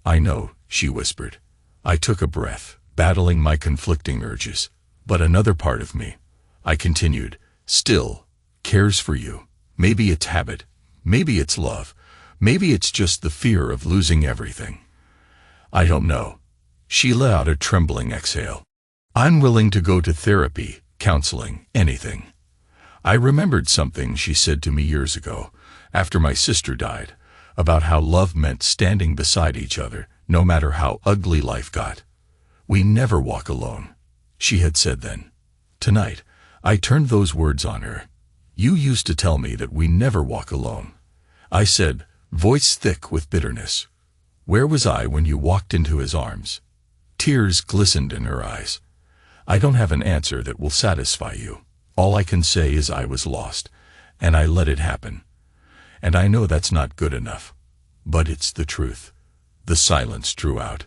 "I know," she whispered. I took a breath, battling my conflicting urges. "But another part of me," I continued, "still cares for you. Maybe it's habit. Maybe it's love. Maybe it's just the fear of losing everything. I don't know." She let out a trembling exhale. "I'm willing to go to therapy, counseling, anything." I remembered something she said to me years ago, after my sister died, about how love meant standing beside each other, no matter how ugly life got. "We never walk alone," she had said then. Tonight, I turned those words on her. "You used to tell me that we never walk alone," I said, voice thick with bitterness. "Where was I when you walked into his arms?" Tears glistened in her eyes. "I don't have an answer that will satisfy you. All I can say is I was lost, and I let it happen. And I know that's not good enough. But it's the truth." The silence drew out.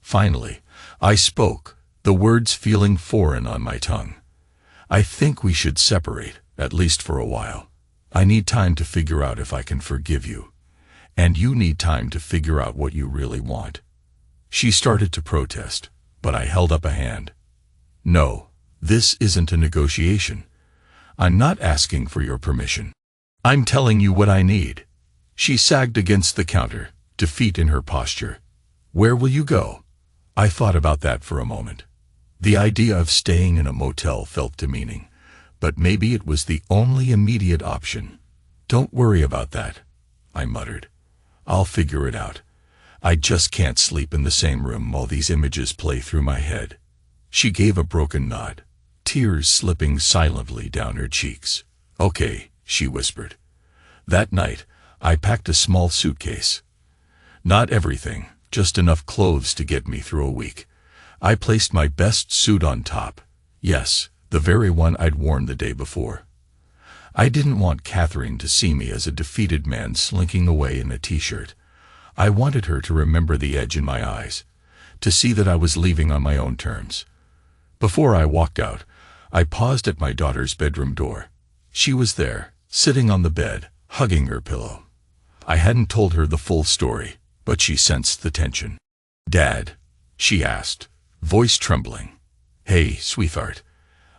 Finally, I spoke, the words feeling foreign on my tongue. "I think we should separate, at least for a while. I need time to figure out if I can forgive you. And you need time to figure out what you really want." She started to protest, but I held up a hand. "No, this isn't a negotiation. I'm not asking for your permission. I'm telling you what I need." She sagged against the counter, defeat in her posture. "Where will you go?" I thought about that for a moment. The idea of staying in a motel felt demeaning, but maybe it was the only immediate option. "Don't worry about that," I muttered. "I'll figure it out. I just can't sleep in the same room while these images play through my head." She gave a broken nod, tears slipping silently down her cheeks. "Okay," she whispered. That night, I packed a small suitcase. Not everything, just enough clothes to get me through a week. I placed my best suit on top. Yes, the very one I'd worn the day before. I didn't want Catherine to see me as a defeated man slinking away in a t-shirt. I wanted her to remember the edge in my eyes, to see that I was leaving on my own terms. Before I walked out, I paused at my daughter's bedroom door. She was there, sitting on the bed, hugging her pillow. I hadn't told her the full story, but she sensed the tension. "Dad?" she asked, voice trembling. "Hey, sweetheart,"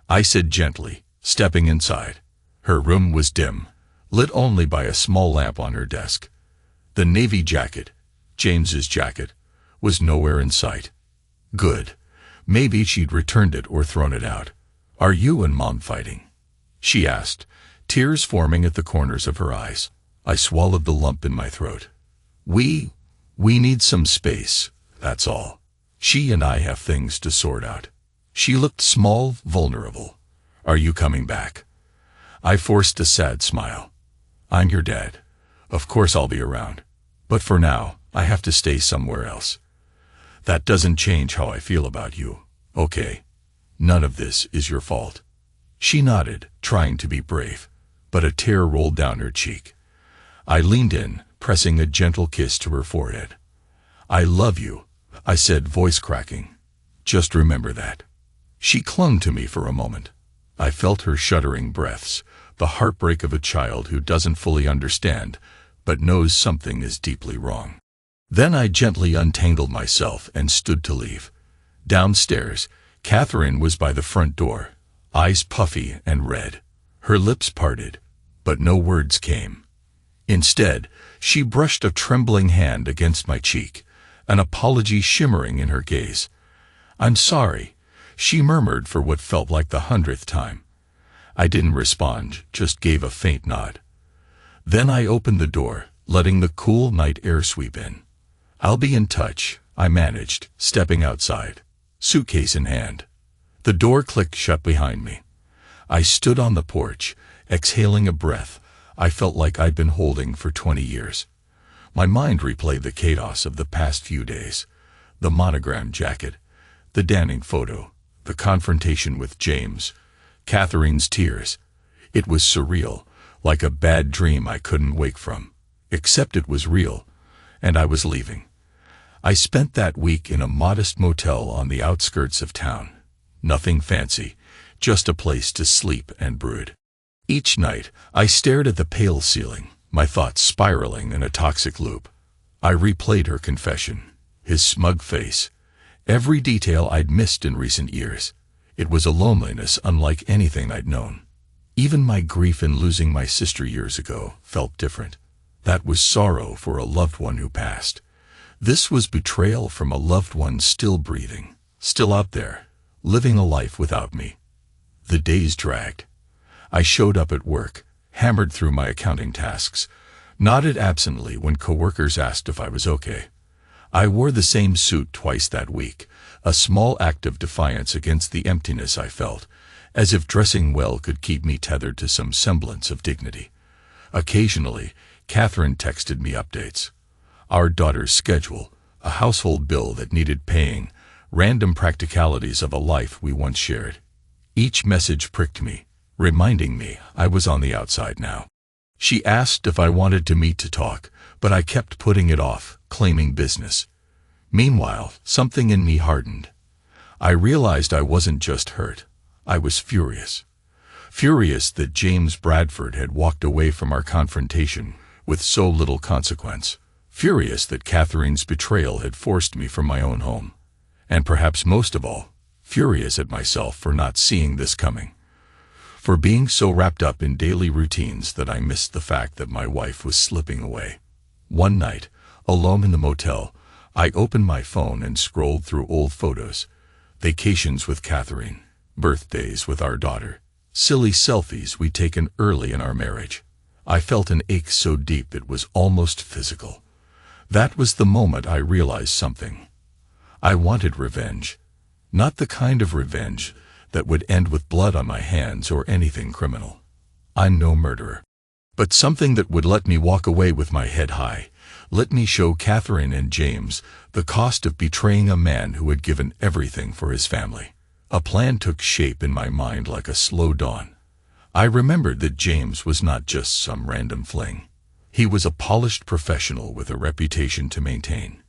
I said gently, stepping inside. Her room was dim, lit only by a small lamp on her desk. The navy jacket, James's jacket, was nowhere in sight. Good. Maybe she'd returned it or thrown it out. "Are you and Mom fighting?" she asked, tears forming at the corners of her eyes. I swallowed the lump in my throat. We need some space, that's all. She and I have things to sort out." She looked small, vulnerable. "Are you coming back?" I forced a sad smile. "I'm your dad. Of course I'll be around. But for now, I have to stay somewhere else. That doesn't change how I feel about you, okay? None of this is your fault." She nodded, trying to be brave, but a tear rolled down her cheek. I leaned in, pressing a gentle kiss to her forehead. "I love you," I said, voice cracking. "Just remember that." She clung to me for a moment. I felt her shuddering breaths, the heartbreak of a child who doesn't fully understand, but knows something is deeply wrong. Then I gently untangled myself and stood to leave. Downstairs, Catherine was by the front door, eyes puffy and red, her lips parted, but no words came. Instead, she brushed a trembling hand against my cheek, an apology shimmering in her gaze. "I'm sorry," she murmured for what felt like the 100th time. I didn't respond, just gave a faint nod. Then I opened the door, letting the cool night air sweep in. "I'll be in touch," I managed, stepping outside, suitcase in hand. The door clicked shut behind me. I stood on the porch, exhaling a breath I felt like I'd been holding for 20 years. My mind replayed the chaos of the past few days. The monogrammed jacket, the damning photo, the confrontation with James, Catherine's tears. It was surreal, like a bad dream I couldn't wake from. Except it was real, and I was leaving. I spent that week in a modest motel on the outskirts of town. Nothing fancy, just a place to sleep and brood. Each night, I stared at the pale ceiling, my thoughts spiraling in a toxic loop. I replayed her confession, his smug face, every detail I'd missed in recent years. It was a loneliness unlike anything I'd known. Even my grief in losing my sister years ago felt different. That was sorrow for a loved one who passed. This was betrayal from a loved one still breathing, still out there, living a life without me. The days dragged. I showed up at work, hammered through my accounting tasks, nodded absently when coworkers asked if I was okay. I wore the same suit twice that week, a small act of defiance against the emptiness I felt, as if dressing well could keep me tethered to some semblance of dignity. Occasionally, Catherine texted me updates. Our daughter's schedule, a household bill that needed paying, random practicalities of a life we once shared. Each message pricked me, reminding me I was on the outside now. She asked if I wanted to meet to talk, but I kept putting it off, claiming business. Meanwhile, something in me hardened. I realized I wasn't just hurt. I was furious. Furious that James Bradford had walked away from our confrontation with so little consequence. Furious that Catherine's betrayal had forced me from my own home. And perhaps most of all, furious at myself for not seeing this coming. For being so wrapped up in daily routines that I missed the fact that my wife was slipping away. One night, alone in the motel, I opened my phone and scrolled through old photos. Vacations with Catherine, birthdays with our daughter, silly selfies we'd taken early in our marriage. I felt an ache so deep it was almost physical. That was the moment I realized something. I wanted revenge. Not the kind of revenge that would end with blood on my hands or anything criminal. I'm no murderer. But something that would let me walk away with my head high, let me show Catherine and James the cost of betraying a man who had given everything for his family. A plan took shape in my mind like a slow dawn. I remembered that James was not just some random fling. He was a polished professional with a reputation to maintain.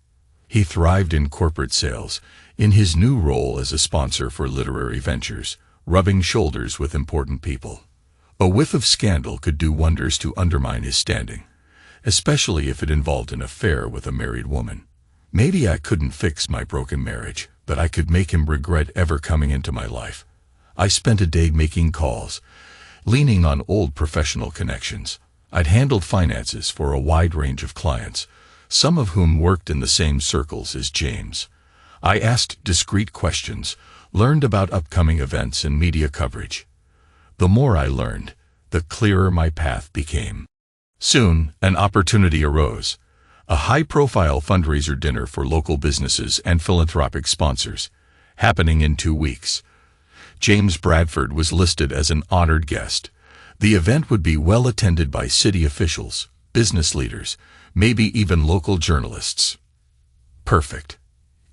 He thrived in corporate sales, in his new role as a sponsor for literary ventures, rubbing shoulders with important people. A whiff of scandal could do wonders to undermine his standing, especially if it involved an affair with a married woman. Maybe I couldn't fix my broken marriage, but I could make him regret ever coming into my life. I spent a day making calls, leaning on old professional connections. I'd handled finances for a wide range of clients, some of whom worked in the same circles as James. I asked discreet questions, learned about upcoming events and media coverage. The more I learned, the clearer my path became. Soon, an opportunity arose. A high-profile fundraiser dinner for local businesses and philanthropic sponsors, happening in 2 weeks. James Bradford was listed as an honored guest. The event would be well attended by city officials, business leaders, maybe even local journalists. Perfect.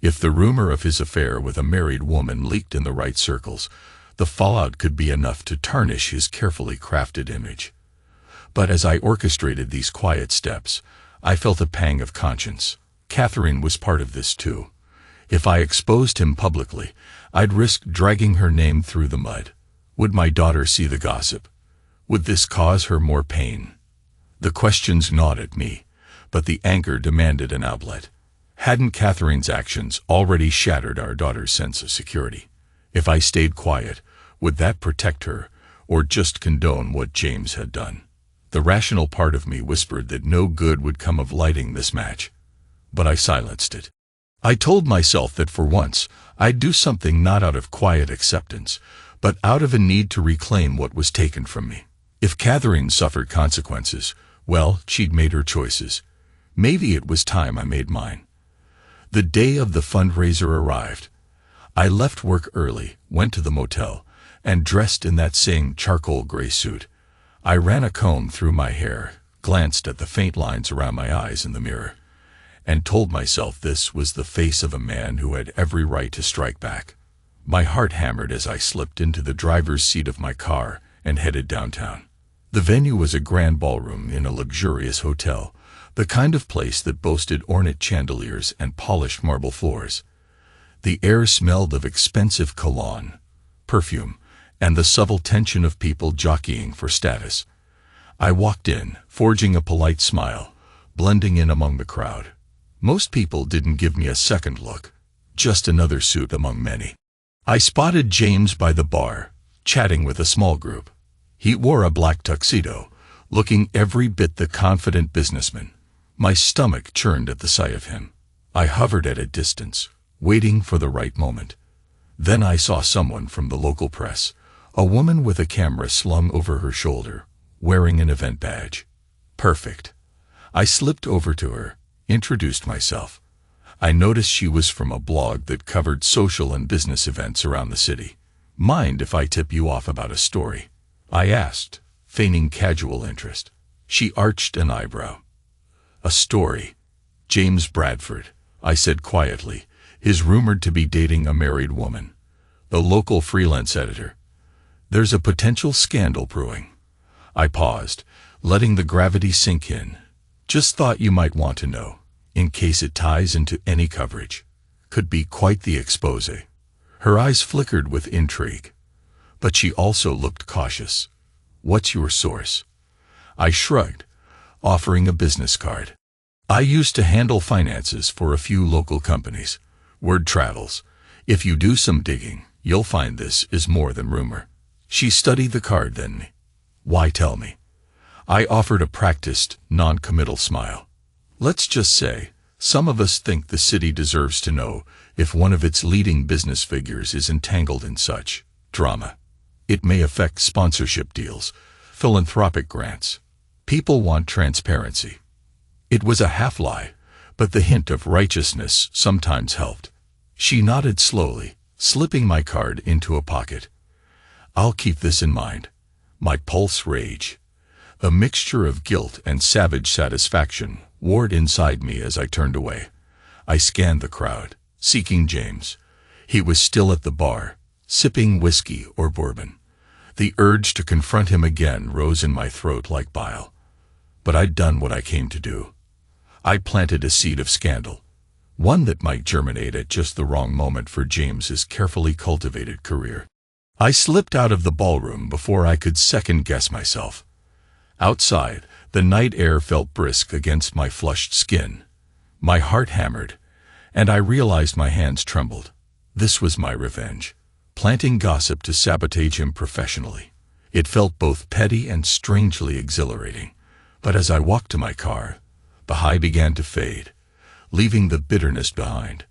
If the rumor of his affair with a married woman leaked in the right circles, the fallout could be enough to tarnish his carefully crafted image. But as I orchestrated these quiet steps, I felt a pang of conscience. Catherine was part of this too. If I exposed him publicly, I'd risk dragging her name through the mud. Would my daughter see the gossip? Would this cause her more pain? The questions gnawed at me, but the anger demanded an outlet. Hadn't Catherine's actions already shattered our daughter's sense of security? If I stayed quiet, would that protect her, or just condone what James had done? The rational part of me whispered that no good would come of lighting this match, but I silenced it. I told myself that for once, I'd do something not out of quiet acceptance, but out of a need to reclaim what was taken from me. If Catherine suffered consequences, well, she'd made her choices. Maybe it was time I made mine. The day of the fundraiser arrived. I left work early, went to the motel, and dressed in that same charcoal gray suit. I ran a comb through my hair, glanced at the faint lines around my eyes in the mirror, and told myself this was the face of a man who had every right to strike back. My heart hammered as I slipped into the driver's seat of my car and headed downtown. The venue was a grand ballroom in a luxurious hotel, the kind of place that boasted ornate chandeliers and polished marble floors. The air smelled of expensive cologne, perfume, and the subtle tension of people jockeying for status. I walked in, forging a polite smile, blending in among the crowd. Most people didn't give me a second look, just another suit among many. I spotted James by the bar, chatting with a small group. He wore a black tuxedo, looking every bit the confident businessman. My stomach churned at the sight of him. I hovered at a distance, waiting for the right moment. Then I saw someone from the local press, a woman with a camera slung over her shoulder, wearing an event badge. Perfect. I slipped over to her, introduced myself. I noticed she was from a blog that covered social and business events around the city. Mind if I tip you off about a story? I asked, feigning casual interest. She arched an eyebrow. A story. James Bradford, I said quietly, is rumored to be dating a married woman. The local freelance editor. There's a potential scandal brewing. I paused, letting the gravity sink in. Just thought you might want to know, in case it ties into any coverage. Could be quite the expose. Her eyes flickered with intrigue. But she also looked cautious. What's your source? I shrugged, offering a business card. I used to handle finances for a few local companies. Word travels. If you do some digging, you'll find this is more than rumor. She studied the card then. Why tell me? I offered a practiced, non-committal smile. Let's just say, some of us think the city deserves to know if one of its leading business figures is entangled in such drama. It may affect sponsorship deals, philanthropic grants. People want transparency. It was a half-lie, but the hint of righteousness sometimes helped. She nodded slowly, slipping my card into a pocket. I'll keep this in mind. My pulse raged. A mixture of guilt and savage satisfaction warred inside me as I turned away. I scanned the crowd, seeking James. He was still at the bar, sipping whiskey or bourbon. The urge to confront him again rose in my throat like bile. But I'd done what I came to do. I planted a seed of scandal, one that might germinate at just the wrong moment for James's carefully cultivated career. I slipped out of the ballroom before I could second-guess myself. Outside, the night air felt brisk against my flushed skin. My heart hammered, and I realized my hands trembled. This was my revenge, planting gossip to sabotage him professionally. It felt both petty and strangely exhilarating. But as I walked to my car, the high began to fade, leaving the bitterness behind.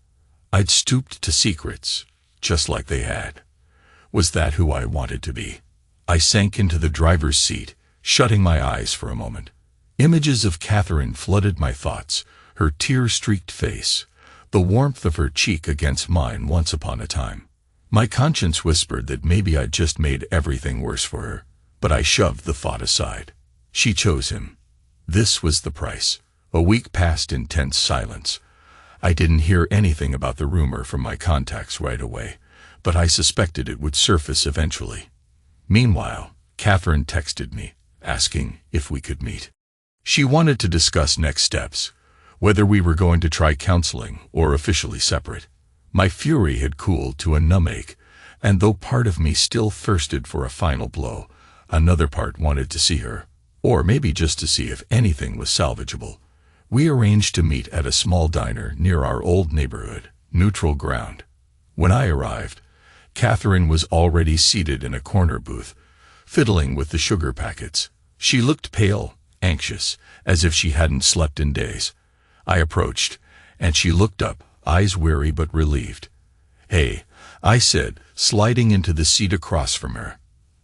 I'd stooped to secrets, just like they had. Was that who I wanted to be? I sank into the driver's seat, shutting my eyes for a moment. Images of Catherine flooded my thoughts, her tear-streaked face, the warmth of her cheek against mine once upon a time. My conscience whispered that maybe I'd just made everything worse for her, but I shoved the thought aside. She chose him. This was the price. A week passed in tense silence. I didn't hear anything about the rumor from my contacts right away, but I suspected it would surface eventually. Meanwhile, Catherine texted me, asking if we could meet. She wanted to discuss next steps, whether we were going to try counseling or officially separate. My fury had cooled to a numb ache, and though part of me still thirsted for a final blow, another part wanted to see her, or maybe just to see if anything was salvageable. We arranged to meet at a small diner near our old neighborhood, Neutral Ground. When I arrived, Catherine was already seated in a corner booth, fiddling with the sugar packets. She looked pale, anxious, as if she hadn't slept in days. I approached, and she looked up, eyes weary but relieved. "Hey," I said, sliding into the seat across from her.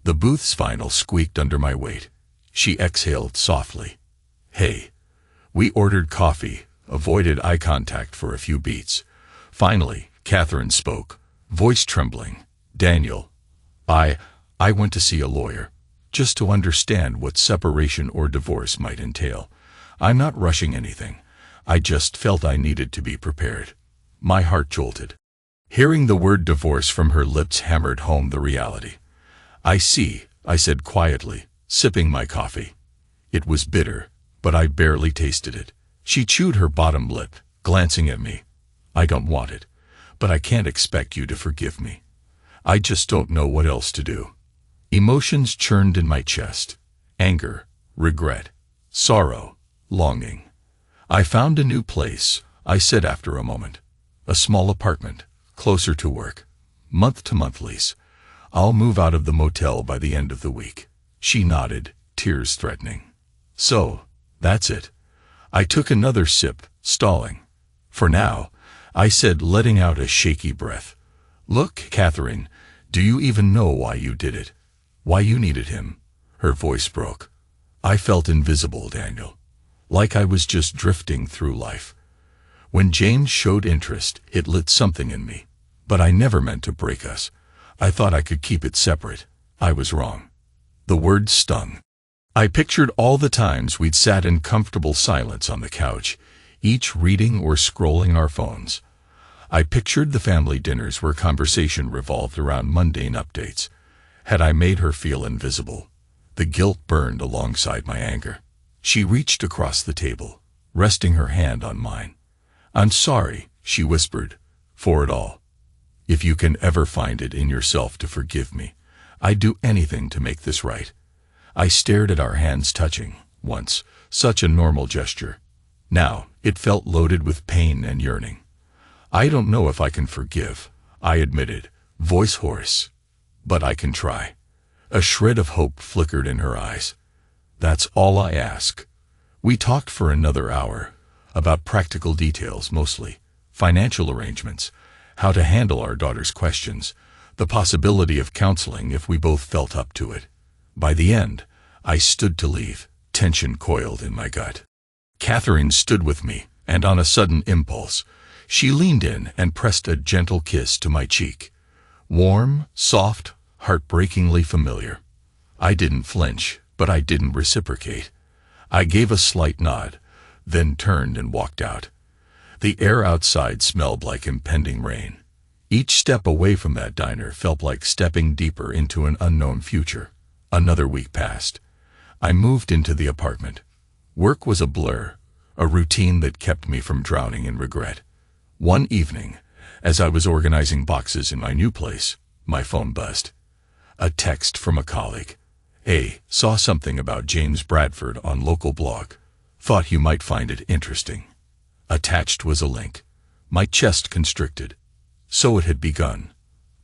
The booth's vinyl squeaked under my weight. She exhaled softly. "Hey." We ordered coffee, avoided eye contact for a few beats. Finally, Catherine spoke, voice trembling. "Daniel, I went to see a lawyer, just to understand what separation or divorce might entail. I'm not rushing anything. I just felt I needed to be prepared." My heart jolted. Hearing the word divorce from her lips hammered home the reality. "I see," I said quietly, sipping my coffee. It was bitter, but I barely tasted it. She chewed her bottom lip, glancing at me. I don't want it, but I can't expect you to forgive me. I just don't know what else to do. Emotions churned in my chest. Anger, regret, sorrow, longing. I found a new place, I said after a moment. A small apartment, closer to work. Month-to-month lease. I'll move out of the motel by the end of the week. She nodded, tears threatening. So, that's it. I took another sip, stalling. For now, I said, letting out a shaky breath. Look, Catherine, do you even know why you did it? Why you needed him? Her voice broke. I felt invisible, Daniel. Like I was just drifting through life. When James showed interest, it lit something in me. But I never meant to break us. I thought I could keep it separate. I was wrong. The words stung. I pictured all the times we'd sat in comfortable silence on the couch, each reading or scrolling our phones. I pictured the family dinners where conversation revolved around mundane updates. Had I made her feel invisible? The guilt burned alongside my anger. She reached across the table, resting her hand on mine. I'm sorry, she whispered, for it all. If you can ever find it in yourself to forgive me, I'd do anything to make this right. I stared at our hands touching, once, such a normal gesture. Now, it felt loaded with pain and yearning. I don't know if I can forgive, I admitted, voice hoarse. But I can try. A shred of hope flickered in her eyes. That's all I ask. We talked for another hour, about practical details mostly, financial arrangements, how to handle our daughter's questions, the possibility of counseling if we both felt up to it. By the end, I stood to leave, tension coiled in my gut. Catherine stood with me, and on a sudden impulse, she leaned in and pressed a gentle kiss to my cheek. Warm, soft, heartbreakingly familiar. I didn't flinch, but I didn't reciprocate. I gave a slight nod, then turned and walked out. The air outside smelled like impending rain. Each step away from that diner felt like stepping deeper into an unknown future. Another week passed. I moved into the apartment. Work was a blur, a routine that kept me from drowning in regret. One evening, as I was organizing boxes in my new place, my phone buzzed. A text from a colleague. Hey, saw something about James Bradford on local blog. Thought you might find it interesting. Attached was a link. My chest constricted. So it had begun.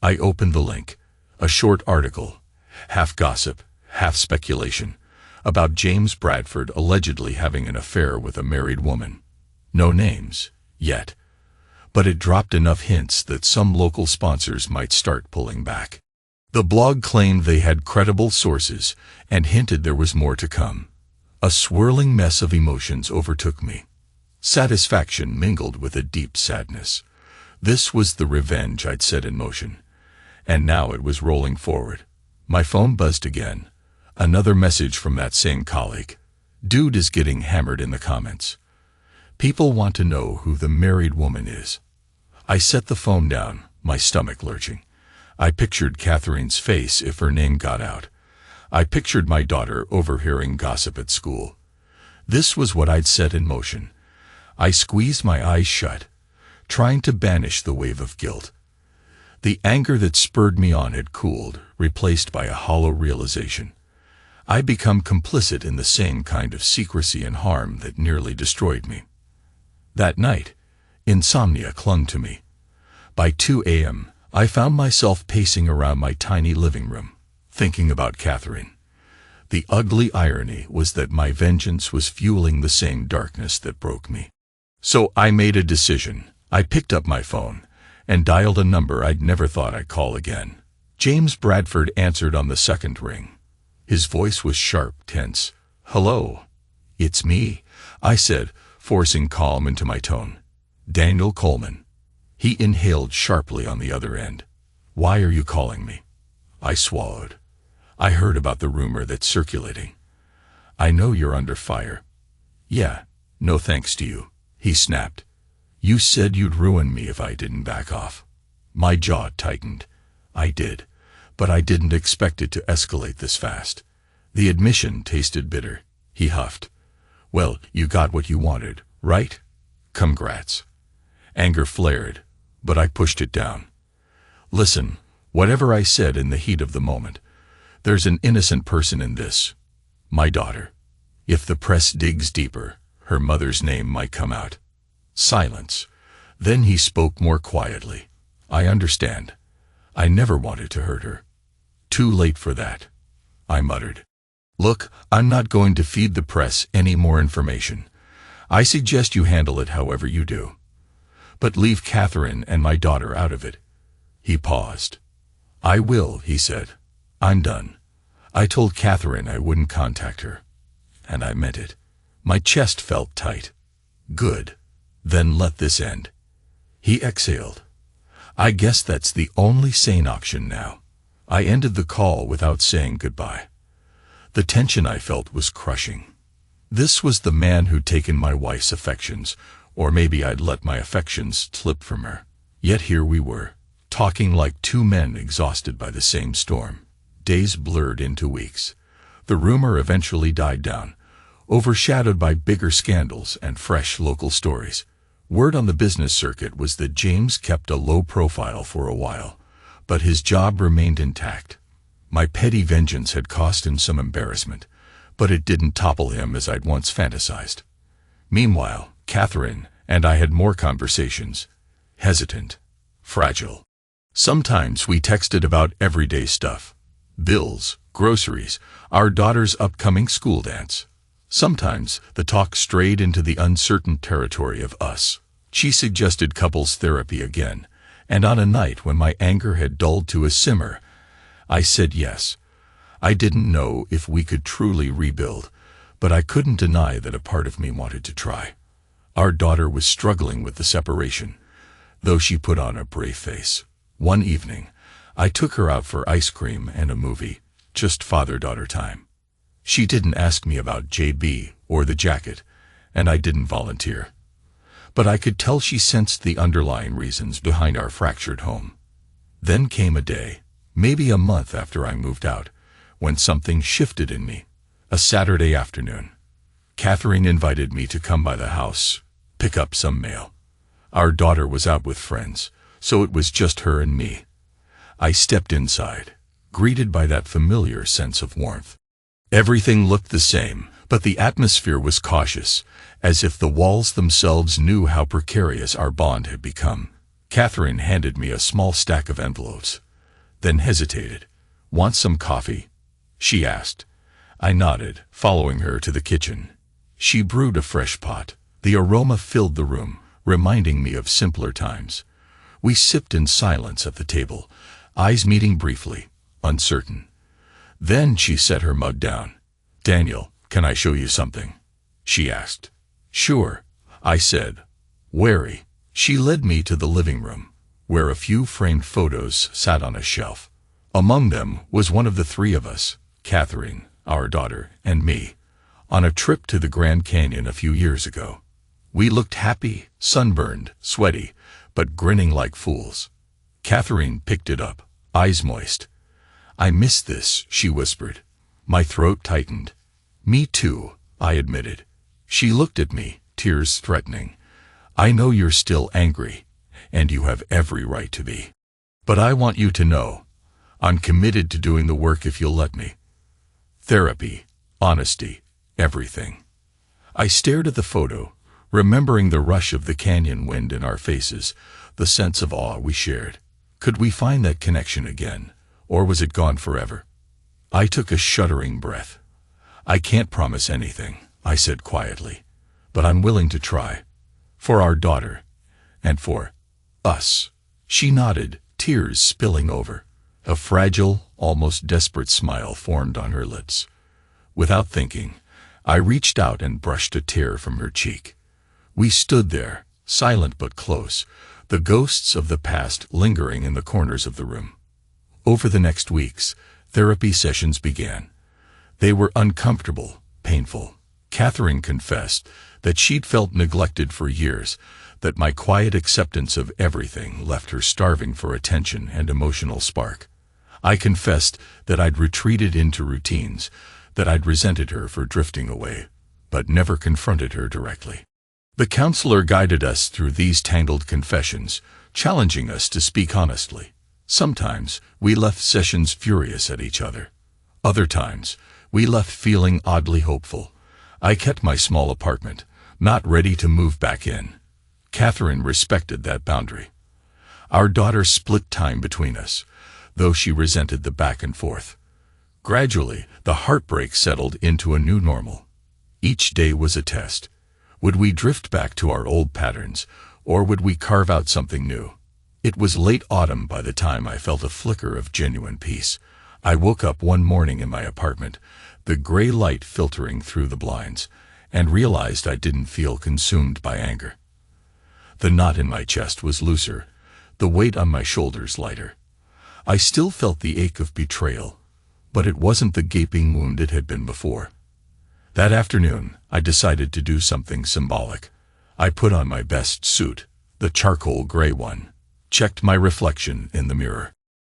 I opened the link. A short article, half gossip, half speculation, about James Bradford allegedly having an affair with a married woman. No names, yet. But it dropped enough hints that some local sponsors might start pulling back. The blog claimed they had credible sources and hinted there was more to come. A swirling mess of emotions overtook me. Satisfaction mingled with a deep sadness. This was the revenge I'd set in motion. And now it was rolling forward. My phone buzzed again. Another message from that same colleague. Dude is getting hammered in the comments. People want to know who the married woman is. I set the phone down, my stomach lurching. I pictured Catherine's face if her name got out. I pictured my daughter overhearing gossip at school. This was what I'd set in motion. I squeezed my eyes shut, trying to banish the wave of guilt. The anger that spurred me on had cooled, replaced by a hollow realization. I'd become complicit in the same kind of secrecy and harm that nearly destroyed me. That night, insomnia clung to me. By 2 a.m., I found myself pacing around my tiny living room, thinking about Catherine. The ugly irony was that my vengeance was fueling the same darkness that broke me. So I made a decision. I picked up my phone and dialed a number I'd never thought I'd call again. James Bradford answered on the second ring. His voice was sharp, tense. Hello. It's me, I said, forcing calm into my tone. Daniel Coleman. He inhaled sharply on the other end. Why are you calling me? I swallowed. I heard about the rumor that's circulating. I know you're under fire. Yeah, no thanks to you, he snapped. You said you'd ruin me if I didn't back off. My jaw tightened. I did, but I didn't expect it to escalate this fast. The admission tasted bitter. He huffed. Well, you got what you wanted, right? Congrats. Anger flared, but I pushed it down. Listen, whatever I said in the heat of the moment, there's an innocent person in this. My daughter. If the press digs deeper, her mother's name might come out. Silence. Then he spoke more quietly. I understand. I never wanted to hurt her. Too late for that, I muttered. Look, I'm not going to feed the press any more information. I suggest you handle it however you do. But leave Catherine and my daughter out of it. He paused. I will, he said. I'm done. I told Catherine I wouldn't contact her. And I meant it. My chest felt tight. Good. Then let this end. He exhaled. I guess that's the only sane option now. I ended the call without saying goodbye. The tension I felt was crushing. This was the man who'd taken my wife's affections, or maybe I'd let my affections slip from her. Yet here we were, talking like two men exhausted by the same storm. Days blurred into weeks. The rumor eventually died down, overshadowed by bigger scandals and fresh local stories. Word on the business circuit was that James kept a low profile for a while, but his job remained intact. My petty vengeance had cost him some embarrassment, but it didn't topple him as I'd once fantasized. Meanwhile, Catherine and I had more conversations. Hesitant. Fragile. Sometimes we texted about everyday stuff. Bills, groceries, our daughter's upcoming school dance. Sometimes the talk strayed into the uncertain territory of us. She suggested couples therapy again, and on a night when my anger had dulled to a simmer, I said yes. I didn't know if we could truly rebuild, but I couldn't deny that a part of me wanted to try. Our daughter was struggling with the separation, though she put on a brave face. One evening, I took her out for ice cream and a movie, just father-daughter time. She didn't ask me about JB or the jacket, and I didn't volunteer. But I could tell she sensed the underlying reasons behind our fractured home. Then came a day, maybe a month after I moved out, when something shifted in me. A Saturday afternoon. Catherine invited me to come by the house, pick up some mail. Our daughter was out with friends, so it was just her and me. I stepped inside, greeted by that familiar sense of warmth. Everything looked the same, but the atmosphere was cautious, as if the walls themselves knew how precarious our bond had become. Catherine handed me a small stack of envelopes, then hesitated. Want some coffee? She asked. I nodded, following her to the kitchen. She brewed a fresh pot. The aroma filled the room, reminding me of simpler times. We sipped in silence at the table, eyes meeting briefly, uncertain. Then she set her mug down. Daniel, can I show you something? She asked. Sure, I said, wary. She led me to the living room, where a few framed photos sat on a shelf. Among them was one of the three of us, Catherine, our daughter, and me, on a trip to the Grand Canyon a few years ago. We looked happy, sunburned, sweaty, but grinning like fools. Catherine picked it up, eyes moist. I miss this, she whispered. My throat tightened. Me too, I admitted. She looked at me, tears threatening. I know you're still angry, and you have every right to be. But I want you to know, I'm committed to doing the work if you'll let me. Therapy, honesty, everything. I stared at the photo, remembering the rush of the canyon wind in our faces, the sense of awe we shared. Could we find that connection again, or was it gone forever? I took a shuddering breath. I can't promise anything, I said quietly, but I'm willing to try. For our daughter, and for us. She nodded, tears spilling over. A fragile, almost desperate smile formed on her lips. Without thinking, I reached out and brushed a tear from her cheek. We stood there, silent but close, the ghosts of the past lingering in the corners of the room. Over the next weeks, therapy sessions began. They were uncomfortable, painful. Catherine confessed that she'd felt neglected for years, that my quiet acceptance of everything left her starving for attention and emotional spark. I confessed that I'd retreated into routines, that I'd resented her for drifting away, but never confronted her directly. The counselor guided us through these tangled confessions, challenging us to speak honestly. Sometimes we left sessions furious at each other. Other times, we left feeling oddly hopeful. I kept my small apartment, not ready to move back in. Catherine respected that boundary. Our daughter split time between us, though she resented the back and forth. Gradually, the heartbreak settled into a new normal. Each day was a test. Would we drift back to our old patterns, or would we carve out something new? It was late autumn by the time I felt a flicker of genuine peace. I woke up one morning in my apartment, the gray light filtering through the blinds, and realized I didn't feel consumed by anger. The knot in my chest was looser, the weight on my shoulders lighter. I still felt the ache of betrayal, but it wasn't the gaping wound it had been before. That afternoon, I decided to do something symbolic. I put on my best suit, the charcoal gray one, checked my reflection in the mirror.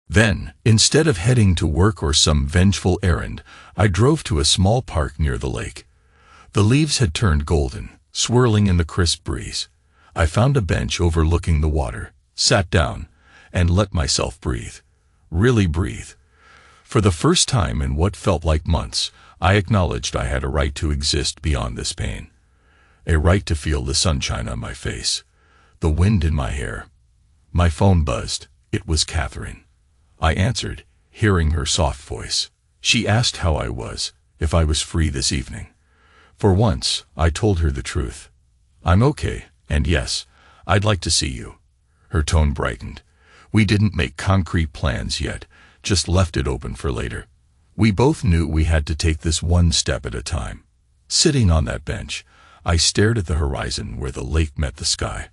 Then, instead of heading to work or some vengeful errand, I drove to a small park near the lake. The leaves had turned golden, swirling in the crisp breeze. I found a bench overlooking the water, sat down, and let myself breathe. Really breathe. For the first time in what felt like months, I acknowledged I had a right to exist beyond this pain. A right to feel the sunshine on my face, the wind in my hair. My phone buzzed. It was Catherine. I answered, hearing her soft voice. She asked how I was, if I was free this evening. For once, I told her the truth. I'm okay, and yes, I'd like to see you. Her tone brightened. We didn't make concrete plans yet, just left it open for later. We both knew we had to take this one step at a time. Sitting on that bench, I stared at the horizon where the lake met the sky.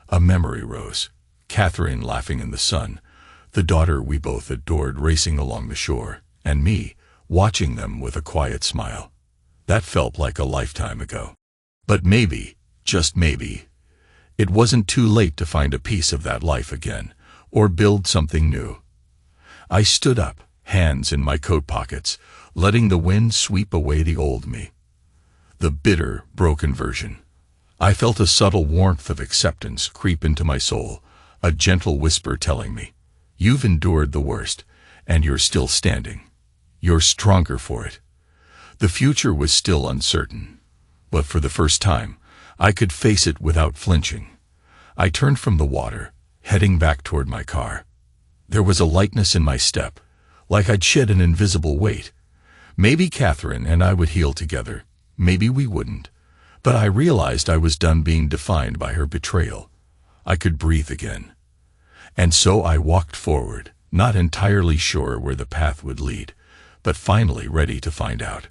A memory rose. Catherine laughing in the sun, the daughter we both adored racing along the shore, and me, watching them with a quiet smile. That felt like a lifetime ago. But maybe, just maybe, it wasn't too late to find a piece of that life again, or build something new. I stood up, hands in my coat pockets, letting the wind sweep away the old me. The bitter, broken version. I felt a subtle warmth of acceptance creep into my soul, a gentle whisper telling me, "You've endured the worst, and you're still standing. You're stronger for it." The future was still uncertain, but for the first time, I could face it without flinching. I turned from the water, heading back toward my car. There was a lightness in my step, like I'd shed an invisible weight. Maybe Catherine and I would heal together, maybe we wouldn't, but I realized I was done being defined by her betrayal. I could breathe again. And so I walked forward, not entirely sure where the path would lead, but finally ready to find out.